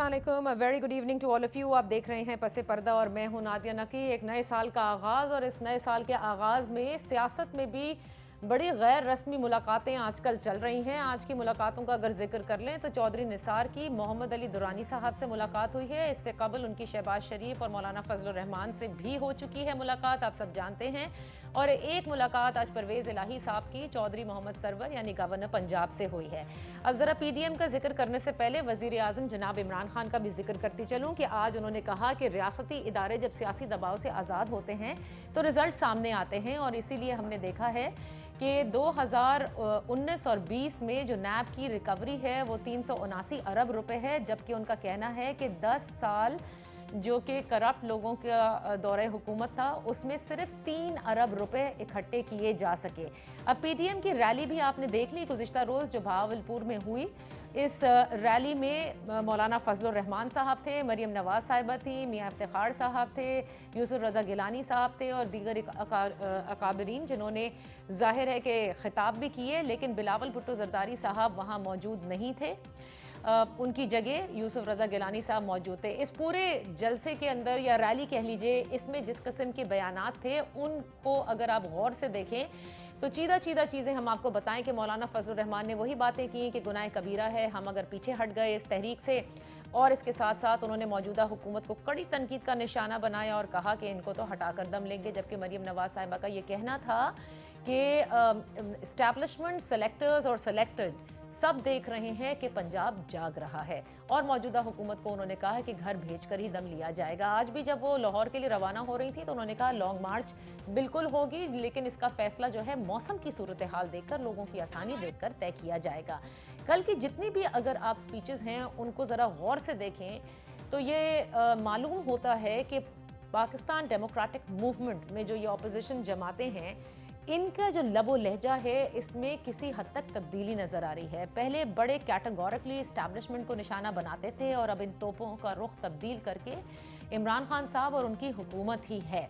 अस्सलाम वालेकुम, very good evening to all of you. आप देख रहे हैं पसे पर्दा और मैं हूं नादिया नकी। एक नए साल का आगाज़ और इस नए साल के आगाज़ में सियासत में भी बड़ी गैर रस्मी मुलाकातें आजकल चल रही हैं। आज की मुलाकातों का अगर जिक्र कर लें तो चौधरी निसार की मोहम्मद अली दुरानी साहब से मुलाकात हुई है। इससे कबल उनकी शहबाज शरीफ और मौलाना फजल रहमान से भी हो चुकी है मुलाकात, आप सब जानते हैं। और एक मुलाकात आज परवेज़ इलाही साहब की चौधरी मोहम्मद सरवर यानी गवर्नर पंजाब से हुई है। अब ज़रा PDM का जिक्र करने से पहले वज़ीर आज़म जनाब इमरान खान का भी जिक्र करती चलूँ कि आज उन्होंने कहा कि रियासती इदारे जब सियासी दबाव से आज़ाद होते हैं तो रिजल्ट सामने आते हैं, और इसीलिए हमने देखा है कि 2019 और 20 में जो नैब की रिकवरी है वो 379 अरब रुपए है, जबकि उनका कहना है कि 10 साल जो कि करप्ट लोगों का दौरे हुकूमत था उसमें सिर्फ 3 अरब रुपए इकट्ठे किए जा सके। अब PDM की रैली भी आपने देख ली गुज़िश्ता रोज़ जो भावलपुर में हुई। इस रैली में मौलाना फजल रहमान साहब थे, मरियम नवाज साहिबा थी, मियाँ इफ्तिखार साहब थे, यूसुफ रज़ा गिलानी साहब थे और दीगर अकाबरीन जिन्होंने जाहिर है कि खिताब भी किए, लेकिन बिलावल भुट्टो जरदारी साहब वहाँ मौजूद नहीं थे। उनकी जगह यूसुफ रज़ा गिलानी साहब मौजूद थे। इस पूरे जलसे के अंदर या रैली कह लीजिए, इसमें जिस किस्म के बयानात थे उनको अगर आप गौर से देखें तो चीदा चीज़ें हम आपको बताएं कि मौलाना फजल रहमान ने वही बातें की कि गुनाह कबीरा है हम अगर पीछे हट गए इस तहरीक से, और इसके साथ साथ उन्होंने मौजूदा हुकूमत को कड़ी तनकीद का निशाना बनाया और कहा कि इनको तो हटाकर दम लेंगे। जबकि मरियम नवाज साहिबा का ये कहना था कि एस्टैब्लिशमेंट, सेलेक्टर्स और सेलेक्टेड सब देख रहे हैं कि पंजाब जाग रहा है, और मौजूदा हुकूमत को उन्होंने कहा है कि घर भेजकर ही दम लिया जाएगा। आज भी जब वो लाहौर के लिए रवाना हो रही थी तो उन्होंने कहा लॉन्ग मार्च बिल्कुल होगी, लेकिन इसका फैसला जो है मौसम की सूरत हाल देखकर, लोगों की आसानी देखकर तय किया जाएगा। कल की जितनी भी अगर आप स्पीचेस हैं उनको ज़रा गौर से देखें तो ये मालूम होता है कि पाकिस्तान डेमोक्रेटिक मूवमेंट में जो ये अपोजिशन जमाते हैं इनका जो लबो लहजा है इसमें किसी हद तक तब्दीली नजर आ रही है। पहले बड़े कैटेगोरिकली एस्टैब्लिशमेंट को निशाना बनाते थे और अब इन तोपों का रुख तब्दील करके इमरान खान साहब और उनकी हुकूमत ही है।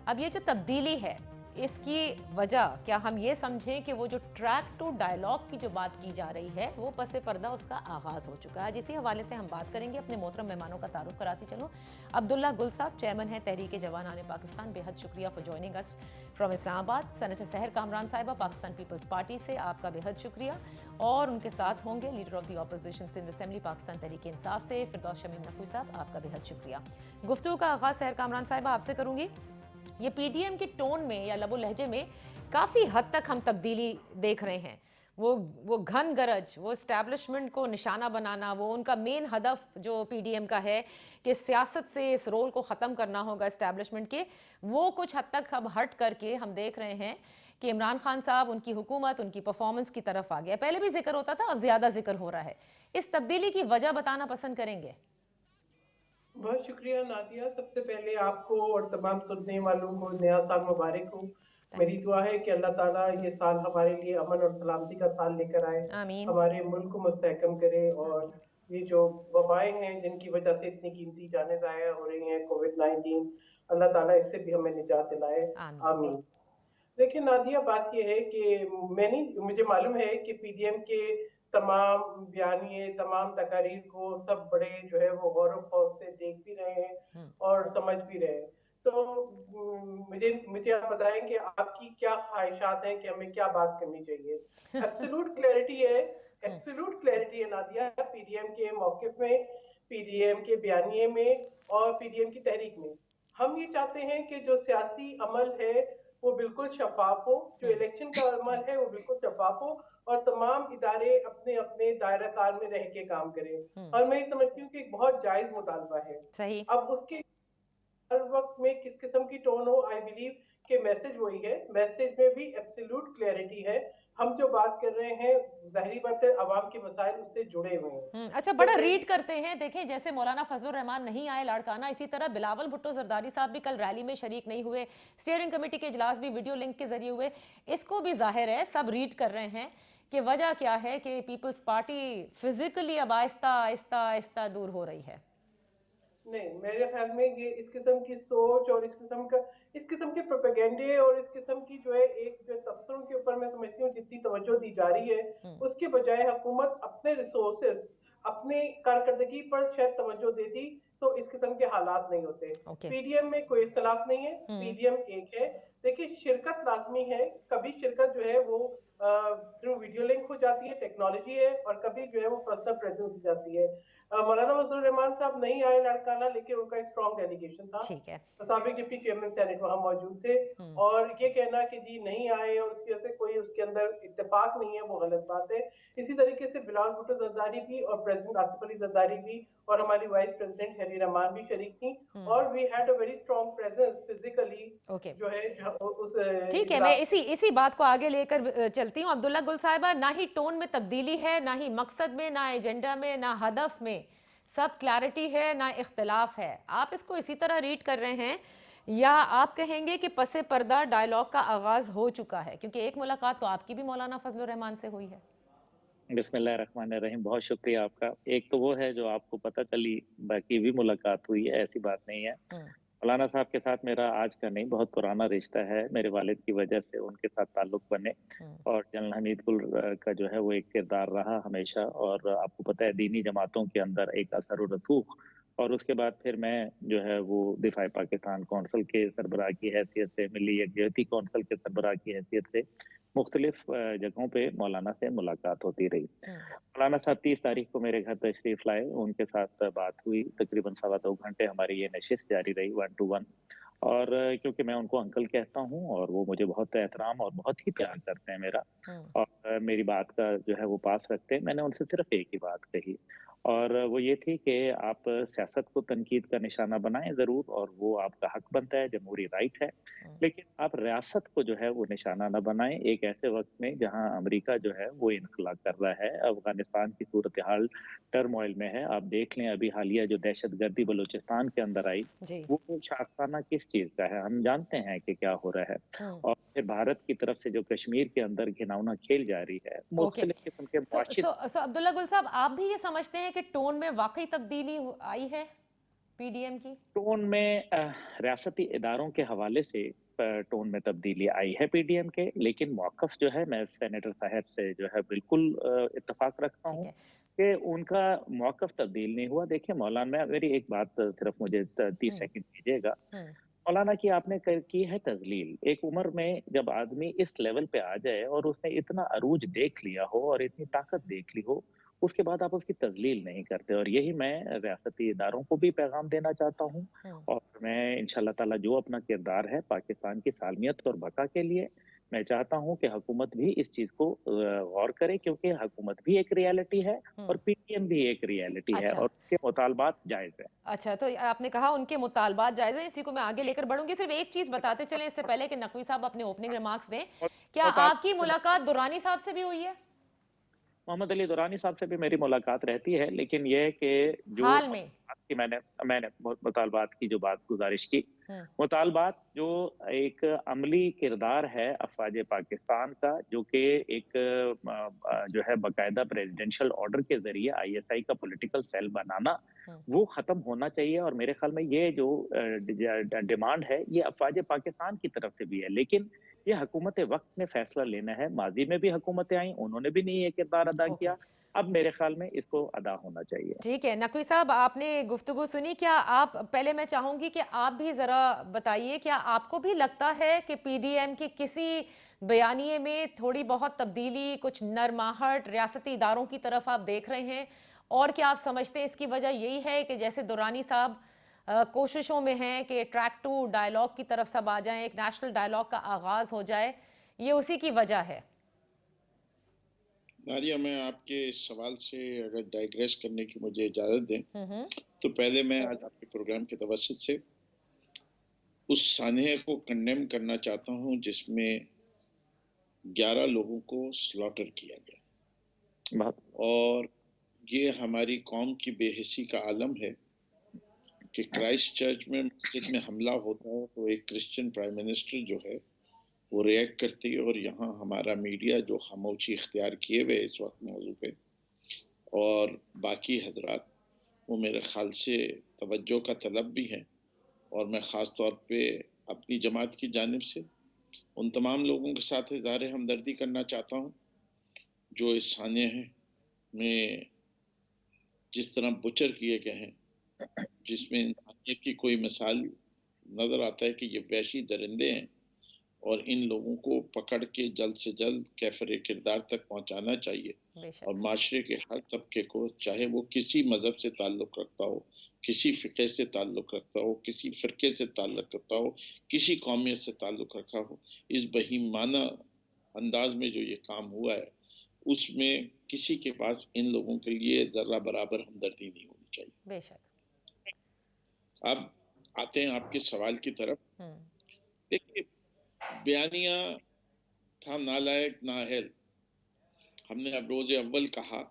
अब ये जो तब्दीली है इसकी वजह क्या हम ये समझें कि वो जो ट्रैक टू डायलॉग की जो बात की जा रही है वो पसे पर्दा उसका आगाज़ हो चुका है। इसी हवाले से हम बात करेंगे। अपने मोहतरम मेहमानों का तारुफ कराती चलूँ। अब्दुल्ला गुल साहब चेयरमैन है तहरीक जवान पाकिस्तान, बेहद शुक्रिया for joining us from Islamabad. Senator सहर कामरान साहिबा पाकिस्तान पीपल्स पार्टी से, आपका बेहद शुक्रिया। और उनके साथ होंगे leader of the opposition Sindh assembly Pakistan Tehreek Insaf से फिरदौस शमीम नकवी साहब, आपका बेहद शुक्रिया। गुफ्तगू का आगाज़ सहर कामरान साहिबा आपसे करूँगी। ये PDM के टोन में या लबो लहजे में काफ़ी हद तक हम तब्दीली देख रहे हैं। वो घन गरज, वो इस्टेब्लिशमेंट को निशाना बनाना, वो उनका मेन हदफ जो PDM का है कि सियासत से इस रोल को ख़त्म करना होगा इस्टेब्लिशमेंट के, वो कुछ हद तक अब हट करके हम देख रहे हैं कि इमरान खान साहब, उनकी हुकूमत, उनकी परफॉर्मेंस की तरफ आ गया। पहले भी जिक्र होता था, अब ज़्यादा जिक्र हो रहा है। इस तब्दीली की वजह बताना पसंद करेंगे? बहुत शुक्रिया नादिया। सबसे पहले आपको और तमाम सुनने वालों को नया साल मुबारक हो। थैंक मेरी दुआ है कि अल्लाह ताला ये साल हमारे लिए अमन और सलामती का साल लेकर आए, आमीन। हमारे मुल्क को मुस्तहकम करे, और आमीन। ये जो वबाएं हैं जिनकी वजह से इतनी कीमती जानें ज़ाया हो रही हैं, कोविड-19, अल्लाह ताला इससे भी हमें निजात दिलाए। आमीन। आमीन। देखिए नादिया, बात यह है कि मुझे मालूम है कि PDM के तमाम बयानिए, तमाम तकारीर को सब बड़े जो है वो गौर खौफ से देख भी रहे हैं और समझ भी रहे हैं। तो मुझे मुझे आप बताएं कि आपकी क्या ख्वाहिशात हैं कि हमें क्या बात करनी चाहिए। एब्सोल्यूट क्लैरिटी है, एब्सोल्यूट क्लैरिटी है नादिया, PDM के मौक़िफ़ में, PDM के बयानिए में और PDM की तहरीक में। हम ये चाहते हैं कि जो सियासी अमल है वो बिल्कुल शफाफ हो, जो इलेक्शन का अमल है वो बिल्कुल शफाफ हो, और तमाम इदारे अपने अपने दायरा कार में रह के काम करें। और मैं ये समझती हूँ कि एक बहुत जायज मुतालबा है। सही। अब उसके हर वक्त में किस किस्म की टोन हो, आई बिलीव कि मैसेज वही है, मैसेज में भी एब्सोल्यूट क्लैरिटी है। हम जो बात कर रहे हैं जाहिर बात है अवाम के मसाइल उससे जुड़े हुए हैं। अच्छा, बड़ा रीड करते हैं। देखें, जैसे मौलाना फजल रहमान नहीं आए लाड़काना, इसी तरह बिलावल भुट्टो जरदारी साहब भी कल रैली में शरीक नहीं हुए। स्टीयरिंग कमेटी के इजलास भी वीडियो लिंक के जरिए हुए। इसको भी जाहिर है सब रीड कर रहे हैं कि वजह क्या है कि पीपल्स पार्टी फिजिकली अब आहिस्ता आहिस्ता आहिस्ता दूर हो रही है। नहीं, मेरे ख्याल में ये इस किस्म की सोच और इस किस्म के प्रोपेगेंडे और इस किस्म की जो है एक जो तबसरों के ऊपर मैं समझती हूँ जितनी तवज्जो दी जा रही है, उसके बजाय हुकूमत अपने रिसोर्सेज, अपने कारकर्दगी पर शायद तवज्जो देती तो इस किस्म के हालात नहीं होते। ओके। पीडीएम में कोई इख्तलाफ नहीं है, हम्म। पीडीएम एक है। देखिए शिरकत लाजमी है, कभी शिरकत जो है वो थ्रू वीडियो लिंक हो जाती है, टेक्नोलॉजी है, और कभी जो है वो पर्सनल प्रेजेंस हो जाती है। मौलाना फजलुर रहमान साहब नहीं आए लड़काना, लेकिन उनका एक स्ट्रॉन्ग डेलीगेशन था। ठीक है। साबिक डिप्टी चेयरमैन सेनेट वहां मौजूद थे, हम्म। और ये कहना कि जी नहीं आए और उसकी वजह से कोई उसके अंदर इत्तेफाक नहीं है, वो गलत बात है। इसी तरीके से बिलाल भुट्टो जरदारी भी और प्रेसिडेंट आसिफ अली जरदारी भी और हमारी वाइस प्रेसिडेंट शरी रहमान भी शरीक थी, और we had a very strong presence physically okay. जो है उस ठीक है, मैं इजलास इसी इसी बात को आगे लेकर चलती हूँ। अब्दुल्ला गुल साहिबा, ना ही टोन में तब्दीली है, ना ही मकसद में, ना एजेंडा में, ना हदफ में, सब क्लैरिटी है, ना इख्तलाफ है। आप इसको इसी तरह रीड कर रहे हैं, या आप कहेंगे कि पसे पर्दा डायलॉग का आगाज हो चुका है? क्योंकि एक मुलाकात तो आपकी भी मौलाना फजलुर रहमान से हुई है। बिस्मिल्लाहिर्रहमानिर्रहीम, बहुत शुक्रिया आपका। एक तो वो है जो आपको पता चली, बाकी भी मुलाकात हुई है, ऐसी बात नहीं है। हम्म। मौलाना साहब के साथ मेरा आज का नहीं, बहुत पुराना रिश्ता है। मेरे वालिद की वजह से उनके साथ ताल्लुक बने, हम्म। और जनरल हमीद कुल का जो है वो एक किरदार रहा हमेशा। और आपको पता है दीनी जमातों के अंदर एक असर और रसूख, और उसके बाद फिर मैं जो है वो दिफाई पाकिस्तान कौंसिल के सरबराह की हैसियत से, मिली यकजहती कौंसिल के सरबराह की हैसियत से मुख्तलिफ जगहों पे मौलाना से मुलाकात होती रही। मौलाना साहब 30 तारीख को मेरे घर तशरीफ लाए, उनके साथ बात हुई, तकरीबन 2.25 घंटे हमारी ये नशिस्त जारी रही, 1 to 1। और क्योंकि मैं उनको अंकल कहता हूँ, और वो मुझे बहुत एहतराम और बहुत ही प्यार करते हैं मेरा, और मेरी बात का जो है वो पास रखते हैं। मैंने उनसे सिर्फ एक ही बात कही, और वो ये थी कि आप सियासत को तनकीद का निशाना बनाएं ज़रूर, और वो आपका हक बनता है, जमहूरी राइट है, लेकिन आप रियासत को जो है वो निशाना न बनाएं एक ऐसे वक्त में जहां अमेरिका जो है वो इनखला कर रहा है। अफगानिस्तान की सूरत हाल टर्मोइल में है। आप देख लें, अभी हालिया जो दहशतगर्दी बलूचिस्तान के अंदर आई, जी। वो शाखसाना किस चीज का है, हम जानते हैं कि क्या हो रहा है। और फिर भारत की तरफ से जो कश्मीर के अंदर घिनौना खेल जारी है, ओके। मुख्तलिफ किस्म के मुआशी। सो अब्दुल्ला गुल साहब, आप भी ये समझते हैं कि टोन में वाकई तब्दीली आई है पीडीएम की? टोन में रियासती इदारों के हवाले से टोन में तब्दीली आई है पीडीएम के, लेकिन मौकफ जो है, मैं सेनेटर साहब से जो है बिल्कुल इत्तेफाक रखता ठीक हूँ है। कि उनका मौकफ तब्दील नहीं हुआ। देखिए मौलाना, मेरी एक बात सिर्फ मुझे 30 हम्म। सेकंड दीजिएगा। हम्म। मौलाना की आपने की है तजलील। एक उम्र में जब आदमी इस लेवल पे आ जाए और उसने इतना अरूज देख लिया हो और इतनी ताकत देख ली हो, उसके बाद आप उसकी तजलील नहीं करते। और यही मैं रियासती इदारों को भी पैगाम देना चाहता हूँ। और मैं इंशाल्लाह ताला जो अपना किरदार है पाकिस्तान की सालमियत और बका के लिए, मैं चाहता हूँ कि हुकूमत भी इस चीज को गौर करे, क्योंकि हुकूमत भी एक रियलिटी है और पीटीएम भी एक रियलिटी है, अच्छा। और उसके मुतालबात जायज है। अच्छा, तो आपने कहा उनके मुतालबात जायज़ हैं, इसी को मैं आगे लेकर बढ़ूंगी। सिर्फ एक चीज़ बताते चलें इससे पहले कि नकवी साहब अपने ओपनिंग रिमार्क्स दें, क्या आपकी मुताल मुलाकात दुरानी साहब से भी हुई है? मोहम्मद अली दुरानी साहब से भी मेरी मुलाकात रहती है, लेकिन ये है कि जो हाल में? मुतालबात की मैंने मैंने मुतालबात की जो बात गुजारिश की, हम्म। मुतालबात जो एक अमली किरदार है अफवाज पाकिस्तान का, जो कि एक जो है बाकायदा प्रेसिडेंशियल ऑर्डर के जरिए आईएसआई का पॉलिटिकल सेल बनाना, वो खत्म होना चाहिए। और मेरे ख्याल में ये जो डिमांड है, ये अफवाज पाकिस्तान की तरफ से भी है, लेकिन ये हुकूमत वक्त ने फैसला लेना है। माजी में भी हुकूमतें आई, उन्होंने भी नहीं ये किरदार अदा किया, अब मेरे ख्याल में इसको अदा होना चाहिए। ठीक है, नकवी साहब आपने गुफ्तगू सुनी, क्या आप, पहले मैं चाहूंगी कि आप भी जरा बताइए, क्या आपको भी लगता है कि पीडीएम के किसी बयानिए में थोड़ी बहुत तब्दीली, कुछ नरमाहट रियासती इदारों की तरफ आप देख रहे हैं? और क्या आप समझते हैं इसकी वजह यही है कि जैसे दुरानी साहब कोशिशों में हैं कि ट्रैक टू डायलॉग की तरफ सब आ जाएं, एक नेशनल डायलॉग का आगाज हो जाए, ये उसी की वजह है? नादिया, मैं आपके सवाल से अगर डाइग्रेस करने की मुझे इजाज़त दें, हम्म। तो पहले मैं आज आपके प्रोग्राम के तवज्जुद से उस सानहे को कंडेम करना चाहता हूं जिसमें 11 लोगों को स्लॉटर किया गया, और ये हमारी कौम की बेहिसी का आलम है कि क्राइस्ट चर्च में मस्जिद में हमला होता है तो एक क्रिश्चियन प्राइम मिनिस्टर जो है वो रिएक्ट करती है, और यहाँ हमारा मीडिया जो खामोशी इख्तियार किए हुए इस वक्त मौजू पे, और बाकी हजरात, वो मेरे ख्याल से तवज्जो का तलब भी हैं। और मैं ख़ास तौर पे अपनी जमात की जानिब से उन तमाम लोगों के साथ इज़हार हमदर्दी करना चाहता हूँ जो इस सानिया में जिस तरह बुचर किए गए हैं, जिसमें इंसानियत की कोई मिसाल नजर आता है कि ये वहशी दरिंदे हैं और इन लोगों को पकड़ के जल्द से जल्द कैफरे किरदार तक पहुंचाना चाहिए और बेशक। माशरे के हर तबके को, चाहे वो किसी मजहब से ताल्लुक रखता हो, किसी फ़िक़े से ताल्लुक रखता हो, किसी फ़िरके से ताल्लुक रखता हो, किसी कौमियत से ताल्लुक रखा हो, इस बहीमाना अंदाज में जो ये काम हुआ है, उसमें किसी के पास इन लोगों के लिए ज़र्रा बराबर हमदर्दी नहीं होनी चाहिए। बेशक। अब आते हैं आपके सवाल की तरफ। हम्म। देखिए, बयानिया था नालायक नाअहल। हमने अब रोज़े अव्वल कहा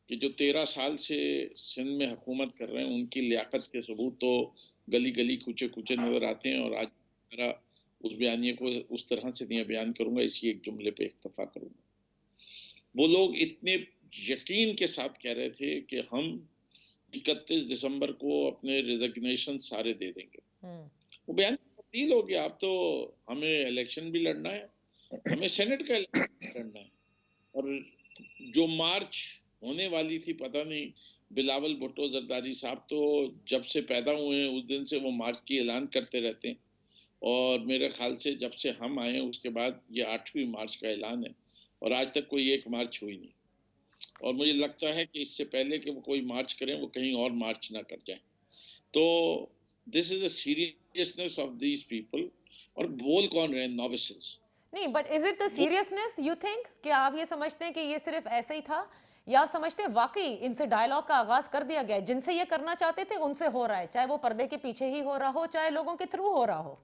कि जो 13 साल से सिंध में हुकूमत कर रहे हैं, उनकी लियाकत के सबूत तो गली गली कूचे कूचे नजर आते हैं, और आज मेरा उस बयानिए को उस तरह से नहीं बयान करूंगा, इसी एक जुमले पे इक्तफा करूंगा। वो लोग इतने यकीन के साथ कह रहे थे कि हम 31 दिसंबर को अपने रिजिग्नेशन सारे दे देंगे। वो बयान तब्दील हो गया। अब तो हमें इलेक्शन भी लड़ना है, हमें सेनेट का इलेक्शन लड़ना है, और जो मार्च होने वाली थी, पता नहीं, बिलावल भुट्टो जरदारी साहब तो जब से पैदा हुए हैं उस दिन से वो मार्च की ऐलान करते रहते हैं, और मेरे ख्याल से जब से हम आए उसके बाद ये 8वीं मार्च का ऐलान है, और आज तक कोई एक मार्च हुई नहीं। और मुझे लगता है कि इससे पहले कि वो कोई मार्च करें, वो कहीं और मार्च ना कर जाए। तो this is the seriousness of these people. और बोल कौन रहे हैं? नॉविसेस। नहीं, but is it the seriousness you think कि आप ये समझते हैं कि ये सिर्फ ऐसे ही था, या समझते हैं वाकई इनसे डायलॉग का आगाज कर दिया गया है, जिनसे ये करना चाहते थे उनसे हो रहा है, चाहे वो पर्दे के पीछे ही हो रहा हो, चाहे लोगों के थ्रू हो रहा हो?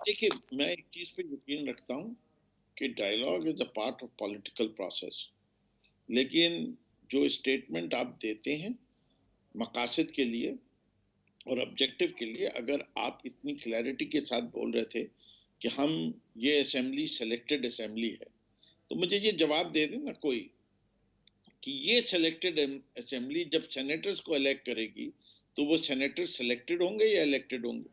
देखिए, मैं एक चीज पे यकीन रखता हूँ कि dialogue is a part of political process, लेकिन जो स्टेटमेंट आप देते हैं मकासद के लिए और ऑब्जेक्टिव के लिए, अगर आप इतनी क्लैरिटी के साथ बोल रहे थे कि हम ये असेंबली सेलेक्टेड असेंबली है, तो मुझे ये जवाब दे देना कोई कि ये सेलेक्टेड असेंबली जब सेनेटर्स को इलेक्ट करेगी, तो वो सेनेटर सेलेक्टेड होंगे या इलेक्टेड होंगे?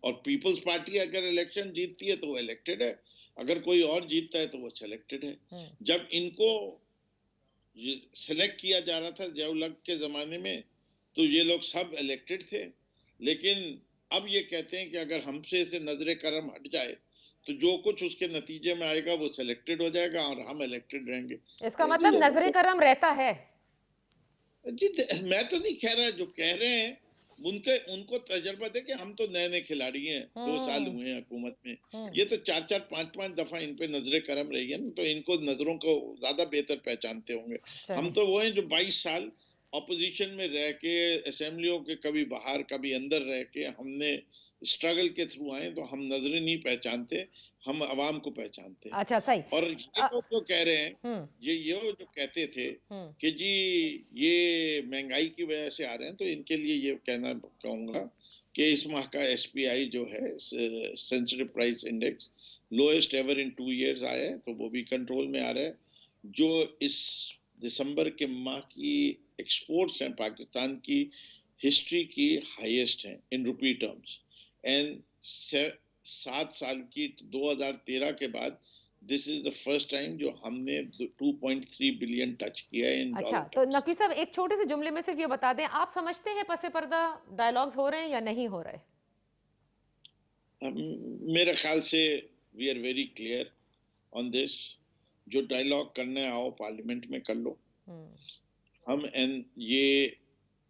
और पीपल्स पार्टी अगर इलेक्शन जीतती है तो वो इलेक्टेड है, अगर कोई और जीतता है तो वो सेलेक्टेड है। जब इनको सेलेक्ट किया जा रहा था जयललिता के जमाने में, तो ये लोग सब इलेक्टेड थे, लेकिन अब ये कहते हैं कि अगर हमसे से नजरे करम हट जाए तो जो कुछ उसके नतीजे में आएगा वो सेलेक्टेड हो जाएगा और हम इलेक्टेड रहेंगे। इसका मतलब नजरे करम रहता है? जी, मैं तो नहीं कह रहा, जो कह रहे हैं उनको तजर्बा दे कि हम तो नए नए खिलाड़ी हैं, 2 साल हुए हैं हुकूमत में, ये तो 4-4 5-5 दफा इन पे नजरे करम रही है ना, तो इनको नजरों को ज्यादा बेहतर पहचानते होंगे। हम तो वो हैं जो 22 साल अपोजिशन में रह के, असेंबलियों के कभी बाहर कभी अंदर रह के हमने स्ट्रगल के थ्रू आए, तो हम नजरें नहीं पहचानते, हम अवाम को पहचानते हैं। अच्छा, सही। और ये लोग जो कह रहे हैं, ये जो कहते थे कि जी ये महंगाई की वजह से आ रहे हैं, तो इनके लिए ये कहना कहूंगा कि इस माह का SPI जो है, sensitive price index, lowest ever in 2 years आया है, तो वो भी कंट्रोल में आ रहा है। जो इस दिसंबर के माह की एक्सपोर्ट्स हैं पाकिस्तान की हिस्ट्री की हाईएस्ट हैं इन रुपी टर्म्स, एंड 7 साल की 2013 के बाद this is the first time जो हमने 2.3 बिलियन टच किया है इन डॉलर। अच्छा, तो नकवी साहब एक छोटे से जुमले में सिर्फ ये बता दें, आप समझते हैं पसे पर्दा डायलॉग्स हो रहे हैं या नहीं हो रहे? मेरे ख्याल से we are very clear on this. जो डायलॉग करने आओ पार्लियामेंट में कर लो, हम ये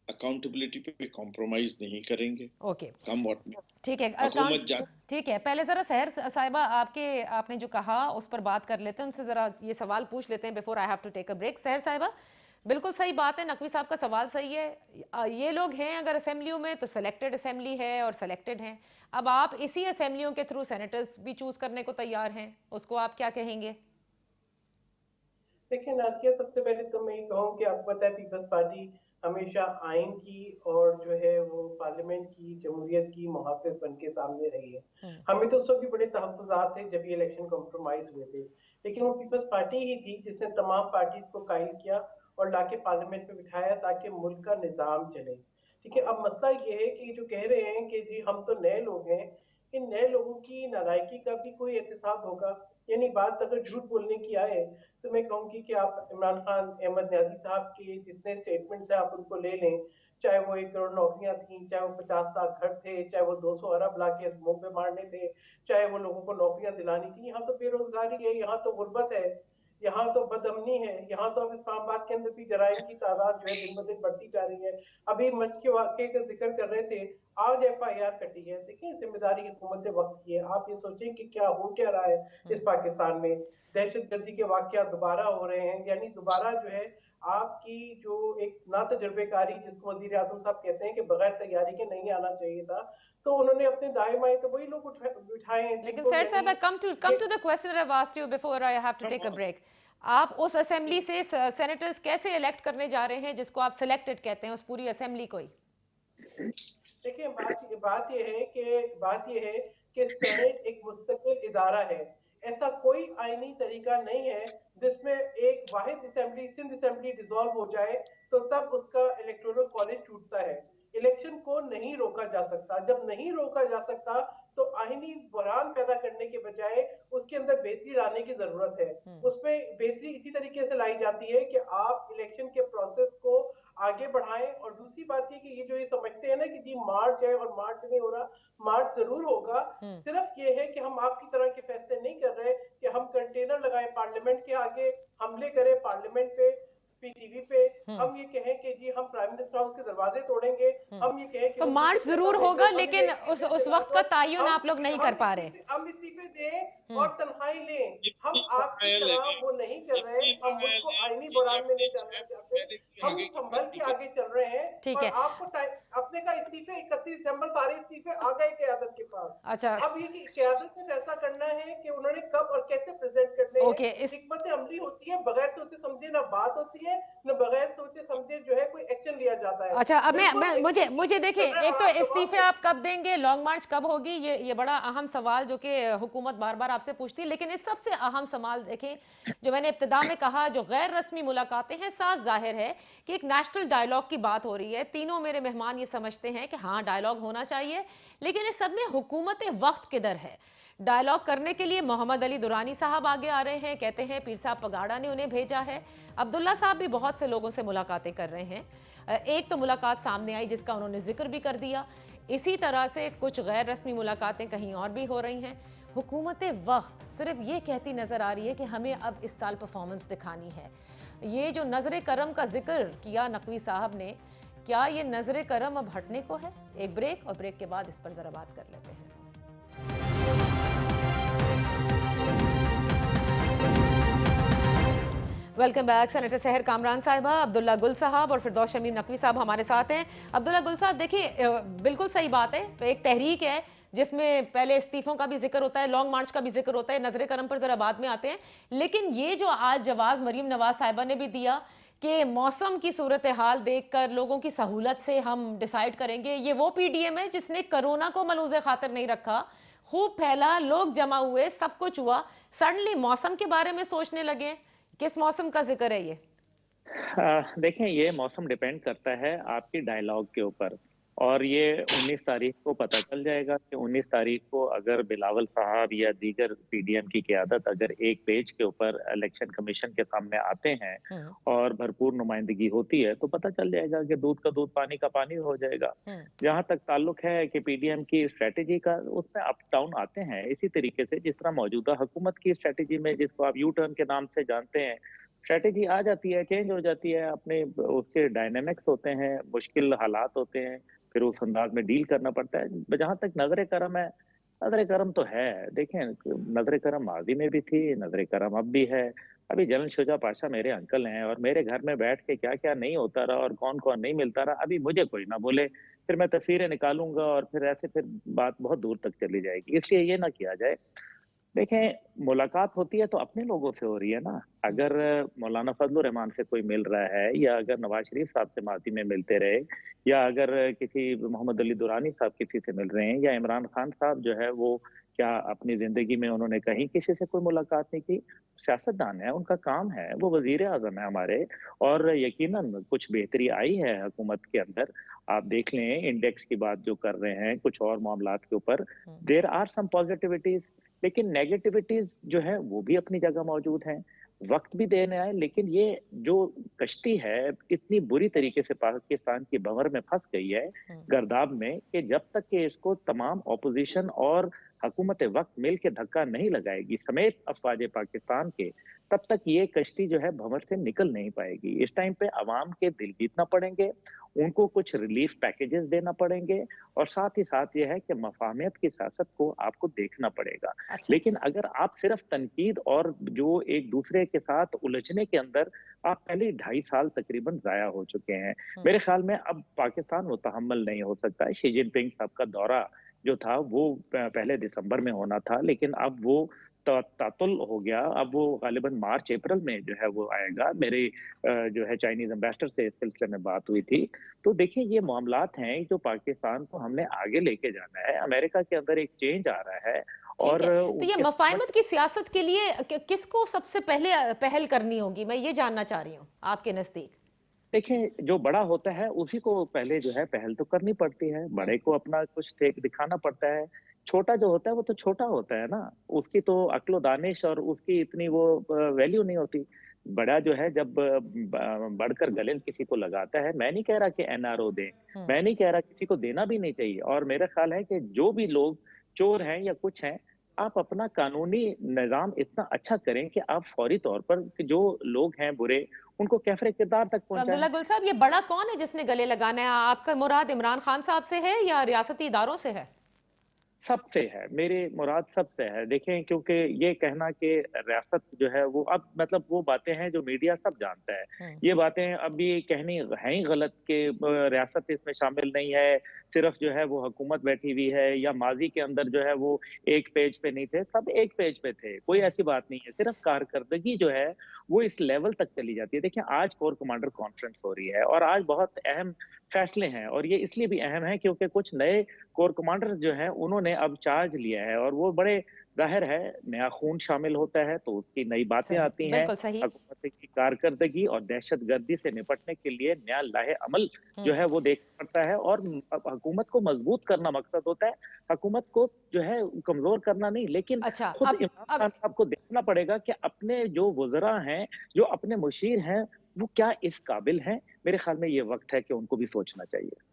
अकाउंटेबिलिटी पे कॉम्प्रोमाइज नहीं करेंगे। ओके, कम वॉट में ठीक है, ठीक है। पहले जरा सहर साहिबा आपने जो कहा उस पर बात कर लेते हैं, उनसे जरा ये सवाल पूछ लेते हैं before I have to take a break. Sahar साहिबा, बिल्कुल सही बात है, नकवी साहब का सवाल सही है। ये लोग हैं अगर असेंबलियों में तो सेलेक्टेड असेंबली है और सेलेक्टेड हैं। अब आप इसी असेंबलियों के थ्रू सेनेटर्स भी चूज करने को तैयार हैं, उसको आप क्या कहेंगे? देखिए नाज़िया, सबसे पहले तो मैं ये कहूँ कि आपको पता है पीपल्स पार्टी हमेशा आइन की और जो है वो पार्लियामेंट की, जमहूरियत की मुहाफिज बन के सामने रही है। हमें तो उस वक्त भी बड़े तहफ़्फ़ुज़ात थे जब ये इलेक्शन कॉम्प्रोमाइज हुए थे, लेकिन वो पीपल्स पार्टी ही थी जिसने तमाम पार्टीज को कायल किया और लाके पार्लियामेंट में बिठाया ताकि मुल्क का निज़ाम चले। ठीक है, अब मसला ये है कि जो कह रहे हैं कि जी हम तो नए लोग हैं, इन नए लोगों की नालायकी का भी कोई एहतसाब होगा? यानी बात अगर झूठ बोलने की आए तो मैं कहूँगी कि आप इमरान खान, अहमद न्याज़ी साहब के जितने स्टेटमेंट्स हैं आप उनको ले लें, चाहे वो 1 करोड़ नौकरियाँ थीं, चाहे वो 50 लाख घर थे, चाहे वो 200 अरब लाके मुँह पे मारने थे, चाहे वो लोगों को नौकरियाँ दिलानी थी। यहाँ तो बेरोज़गारी है, यहाँ तो गुर्बत है, यहाँ तो बदअमनी है, यहाँ तो अब इस्लामाबाद के अंदर भी जराइम की तादाद जो है दिन-ब-दिन बढ़ती जा रही है। अभी मच के वाक़ये का ज़िक्र कर रहे थे, आज एफआईआर कटी है। देखिए ज़िम्मेदारी हुकूमत वक़्त की है। आप ये सोचें कि क्या हो क्या रहा है इस पाकिस्तान में? दहशतगर्दी के वाक़यात दोबारा हो रहे हैं, यानी दोबारा जो है आपकी जो एक ना तजुर्बेकारी जिसको वज़ीर आज़म साहब कहते हैं कि बगैर तैयारी के नहीं आना चाहिए था, तो उन्होंने अपने दाएँ-बाएँ तो वही लोग बिठाए हैं लेकिन जिनको सर साहब, नहीं come to the question that I've asked you before I have to take a break. आप उस असेंबली से सेनेटर्स कैसे इलेक्ट करने जा रहे हैं जिसको आप सिलेक्टेड कहते हैं, उस पूरी असेंबली को ही? देखिए बात ये है कि सेनेट एक मुस्तकिल इदारा है। ऐसा कोई आईनी तरीका नहीं है जिसमें एक वाहिद असेंबली सिंध असेंबली डिसॉल्व हो जाए तो तब उसका इलेक्टोरल कॉलेज टूटता है। इलेक्शन को नहीं रोका जा सकता। जब नहीं रोका जा सकता तो आईनी बहरान पैदा करने के बजाय उसके अंदर बेहतरी लाने की जरूरत है। उसमें बेहतरी इसी तरीके से लाई जाती है कि आप इलेक्शन के प्रोसेस को आगे बढ़ाएं। और दूसरी बात ये कि ये जो ये समझते हैं ना कि जी मार्च है और मार्च नहीं हो रहा, मार्च जरूर होगा। सिर्फ ये है कि हम आपकी तरह के फैसले नहीं कर रहे कि हम कंटेनर लगाए पार्लियामेंट के आगे, हमले करें पार्लियामेंट पे, पीटीवी पे, हम ये कहें कि जी हम प्राइम मिनिस्टर हाउस के दरवाजे तोड़ेंगे, हम ये कहें कि तो मार्च जरूर होगा, लेकिन उस वक्त का तयन आप लोग नहीं कर पा रहे। हम इस्तीफे दें और तन्हाई लें। हम आपकी तरह वो नहीं कर रहे, हम मुल्क को आईनी बुरान में नहीं चलना चाहते, हम संभल के आगे चल रहे हैं। ठीक है। और आपको अपने का इस्तीफे 31 दिसंबर सारे इस्तीफे आ गए क़यादत के पास। अच्छा, अब ये कि क़यादत ने फैसला करना है कि उन्होंने कब और कैसे प्रेजेंट करने हैं। हिकमत अमली होती है, बगैर सोचे समझे ना बात होती है, न बगैर सोचे समझे जो है कोई एक्शन लिया जाता है। अच्छा, अब मुझे देखिए, एक तो इस्तीफे आप कब देंगे, लॉन्ग मार्च कब होगी, ये बड़ा अहम सवाल जो कि हुकूमत बार बार आपसे पूछती है। लेकिन इस सबसे अहम सवाल देखें, जो मैंने इब्तिदा में कहा, जो गैर रस्मी मुलाकातें हैं, साफ जाहिर है कि एक नेशनल डायलॉग की बात हो रही है। तीनों मेरे मेहमान ये समझते हैं कि हाँ, डायलॉग होना चाहिए, लेकिन इस सब में हुकूमत वक्त किधर है? डायलॉग करने के लिए मोहम्मद अली दुरानी साहब आगे आ रहे हैं, कहते हैं पीर साहब पगाड़ा ने उन्हें भेजा है। अब्दुल्ला साहब भी बहुत से लोगों से मुलाकातें कर रहे हैं। एक तो मुलाकात सामने आई जिसका उन्होंने जिक्र भी कर दिया। इसी तरह से कुछ गैर रस्मी मुलाकातें कहीं और भी हो रही हैं। हुकूमत वक्त सिर्फ ये कहती नजर आ रही है कि हमें अब इस साल परफॉर्मेंस दिखानी है। ये जो नजर करम का जिक्र किया नकवी साहब ने, क्या ये नजर करम अब हटने को है? एक ब्रेक, और ब्रेक के बाद इस पर जरा बात कर लेते हैं। Welcome back. सेनेटर सहर कामरान साहिबा, अब्दुल्ला गुल साहब और फिरदौस शमीम नकवी साहब हमारे साथ हैं। अब्दुल्ला गुल साहब, देखिए बिल्कुल सही बात है, एक तहरीक है जिसमें पहले इस्तीफों का भी जिक्र होता है, लॉन्ग मार्च का भी जिक्र होता है, नजर करम पर जरा बाद में आते हैं। लेकिन ये जो आज जवाब मरीम नवाज साहिबा ने भी दिया कि मौसम की सूरत हाल देखकर लोगों की सहूलत से हम डिसाइड करेंगे, ये वो पीडीएम है जिसने कोरोना को मलूज़े खातिर नहीं रखा, खूब फैला, लोग जमा हुए, सब कुछ हुआ, सडनली मौसम के बारे में सोचने लगे। किस मौसम का जिक्र है ये? देखें, ये मौसम डिपेंड करता है आपकी डायलॉग के ऊपर। और ये 19 तारीख को पता चल जाएगा कि 19 तारीख को अगर बिलावल साहब या दीगर पीडीएम की क़यादत अगर एक पेज के ऊपर इलेक्शन कमीशन के सामने आते हैं और भरपूर नुमाइंदगी होती है, तो पता चल जाएगा कि दूध का दूध पानी का पानी हो जाएगा। जहां तक ताल्लुक है कि पीडीएम की स्ट्रेटेजी का, उसमें अप डाउन आते हैं इसी तरीके से जिस तरह मौजूदा हुकूमत की स्ट्रेटेजी में, जिसको आप यू टर्न के नाम से जानते हैं, स्ट्रेटेजी आ जाती है, चेंज हो जाती है, अपने उसके डायनेमिक्स होते हैं, मुश्किल हालात होते हैं, फिर उस अंदाज में डील करना पड़ता है। जहां तक नजर करम है, नजर करम तो है। देखें, नजर करम माजी में भी थी, नजर करम अब भी है। अभी जनरल शुजा पाशा मेरे अंकल हैं और मेरे घर में बैठ के क्या क्या नहीं होता रहा और कौन कौन नहीं मिलता रहा, अभी मुझे कोई ना बोले, फिर मैं तस्वीरें निकालूंगा और फिर ऐसे फिर बात बहुत दूर तक चली जाएगी। इसलिए ये ना किया जाए। देखें, मुलाकात होती है तो अपने लोगों से हो रही है ना। अगर मौलाना फजलुर रहमान से कोई मिल रहा है, या अगर नवाज शरीफ साहब से माती में मिलते रहे, या अगर किसी मोहम्मद अली दुरानी साहब किसी से मिल रहे हैं, या इमरान खान साहब जो है वो क्या अपनी जिंदगी में उन्होंने कहीं किसी से कोई मुलाकात नहीं की? सियासतदान है, उनका काम है, वो वजीर आजम है हमारे, और यकीनन कुछ बेहतरी आई है हुकूमत के अंदर। आप देख लें इंडेक्स की बात जो कर रहे हैं कुछ और मामलात के ऊपर, देर आर सम पॉजिटिविटीज, लेकिन नेगेटिविटीज जो है वो भी अपनी जगह मौजूद हैं। वक्त भी देने आए, लेकिन ये जो कश्ती है इतनी बुरी तरीके से पाकिस्तान की भंवर में फंस गई है, गर्दाब में, कि जब तक कि इसको तमाम ऑपोजिशन और हुकूमत वक्त मिल के धक्का नहीं लगाएगी समेत अफवाज पाकिस्तान के, तब तक ये कश्ती जो है भंवर से निकल नहीं पाएगी। इस टाइम पे अवाम के दिल जीतना पड़ेंगे, उनको कुछ रिलीफ पैकेजेस देना पड़ेंगे, और साथ ही साथ ये है कि मफाहमियत की सियासत को आपको देखना पड़ेगा। अच्छा। लेकिन अगर आप सिर्फ तनकीद और जो एक दूसरे के साथ उलझने के अंदर, आप पहले 2.5 साल तकरीबन जाया हो चुके हैं। मेरे ख्याल में अब पाकिस्तान वो तहम्मुल नहीं हो सकता है। शी जिनपिंग साहब का दौरा जो था वो पहले दिसंबर में होना था, लेकिन अब वो तातुल हो गया। अब वो गालिबन मार्च अप्रैल में जो है वो आएगा। मेरे जो है चाइनीज एम्बेसडर से इस सिलसिले में बात हुई थि। तो देखिए, ये मामलात हैं जो पाकिस्तान को हमने आगे लेके जाना है। अमेरिका के अंदर एक चेंज आ रहा है, और तो ये मफाहमत की सियासत के लिए किसको सबसे पहले पहल करनी होगी, मैं ये जानना चाह रही हूँ आपके नजदीक। देखें, जो बड़ा होता है उसी को पहले जो है पहल तो करनी पड़ती है। बड़े को अपना कुछ दिखाना पड़ता है। छोटा जो होता है वो तो छोटा होता है ना, उसकी तो अक्ल दानिश और उसकी इतनी वो वैल्यू नहीं होती। बड़ा जो है जब बढ़कर गले किसी को लगाता है, मैं नहीं कह रहा कि एनआरओ दे, मैं नहीं कह रहा किसी को देना भी नहीं चाहिए, और मेरा ख्याल है कि जो भी लोग चोर हैं या कुछ हैं, आप अपना कानूनी निजाम इतना अच्छा करें कि आप फौरी तौर पर जो लोग हैं बुरे, उनको कैफरे किरदार तक तो अब्दुल्ला पहुंचाएं। गुल साहब, ये बड़ा कौन है जिसने गले लगाना है? आपका मुराद इमरान खान साहब से है या रियासती इदारों से है? सबसे है, मेरे मुराद सबसे है। देखें, क्योंकि ये कहना कि रियासत जो है वो अब मतलब वो बातें हैं जो मीडिया सब जानता है। ये बातें अभी कहनी है ही गलत कि रियासत इसमें शामिल नहीं है, सिर्फ जो है वो हुकूमत बैठी हुई है, या माजी के अंदर जो है वो एक पेज पे नहीं थे, सब एक पेज पे थे। कोई ऐसी बात नहीं है, सिर्फ कारकर्दगी जो है वो इस लेवल तक चली जाती है। देखिए, आज कोर कमांडर कॉन्फ्रेंस हो रही है, और आज बहुत अहम फैसले हैं, और ये इसलिए भी अहम है क्योंकि कुछ नए कोर कमांडर जो हैं उन्होंने अब चार्ज लिया है, और वो बड़े जाहिर है नया खून शामिल होता है तो उसकी नई बातें आती हैं। बिल्कुल सही। हुकूमत की कारकर्दगी और दहशतगर्दी से निपटने के लिए नया लाहे अमल जो है वो देखना पड़ता है, और हुकूमत को मजबूत करना मकसद होता है, हुकूमत को जो है कमजोर करना नहीं। लेकिन अच्छा, खुद इमरान खान साहब को देखना पड़ेगा कि अपने जो वज़रा हैं, जो अपने मुशीर हैं, वो क्या इस काबिल हैं। मेरे ख्याल में ये वक्त है कि उनको भी सोचना चाहिए।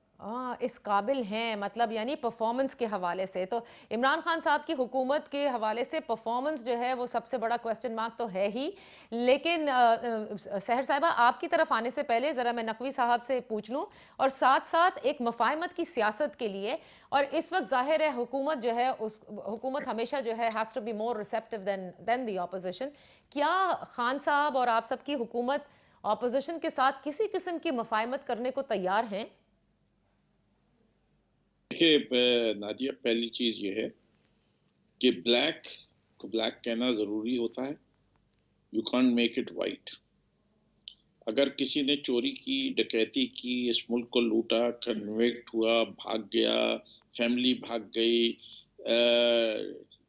इस काबिल हैं, मतलब यानी परफॉर्मेंस के हवाले से तो इमरान खान साहब की हुकूमत के हवाले से परफॉर्मेंस जो है वो सबसे बड़ा क्वेश्चन मार्क तो है ही। लेकिन सहर साहिबा, आपकी तरफ आने से पहले ज़रा मैं नकवी साहब से पूछ लूँ, और साथ साथ एक मफाहमत की सियासत के लिए, और इस वक्त जाहिर है हुकूमत जो है उस हुकूमत हमेशा जो है has to be more receptive than the opposition. क्या खान साहब और आप सबकी हुकूमत ऑपोजिशन के साथ किसी किस्म की मफाहमत करने को तैयार हैं? देखिए नादिया, पहली चीज ये है कि ब्लैक को ब्लैक कहना जरूरी होता है, you can't make it white. अगर किसी ने चोरी की, डकैती की, इस मुल्क को लूटा, कन्विक्ट हुआ, भाग गया, फैमिली भाग गई,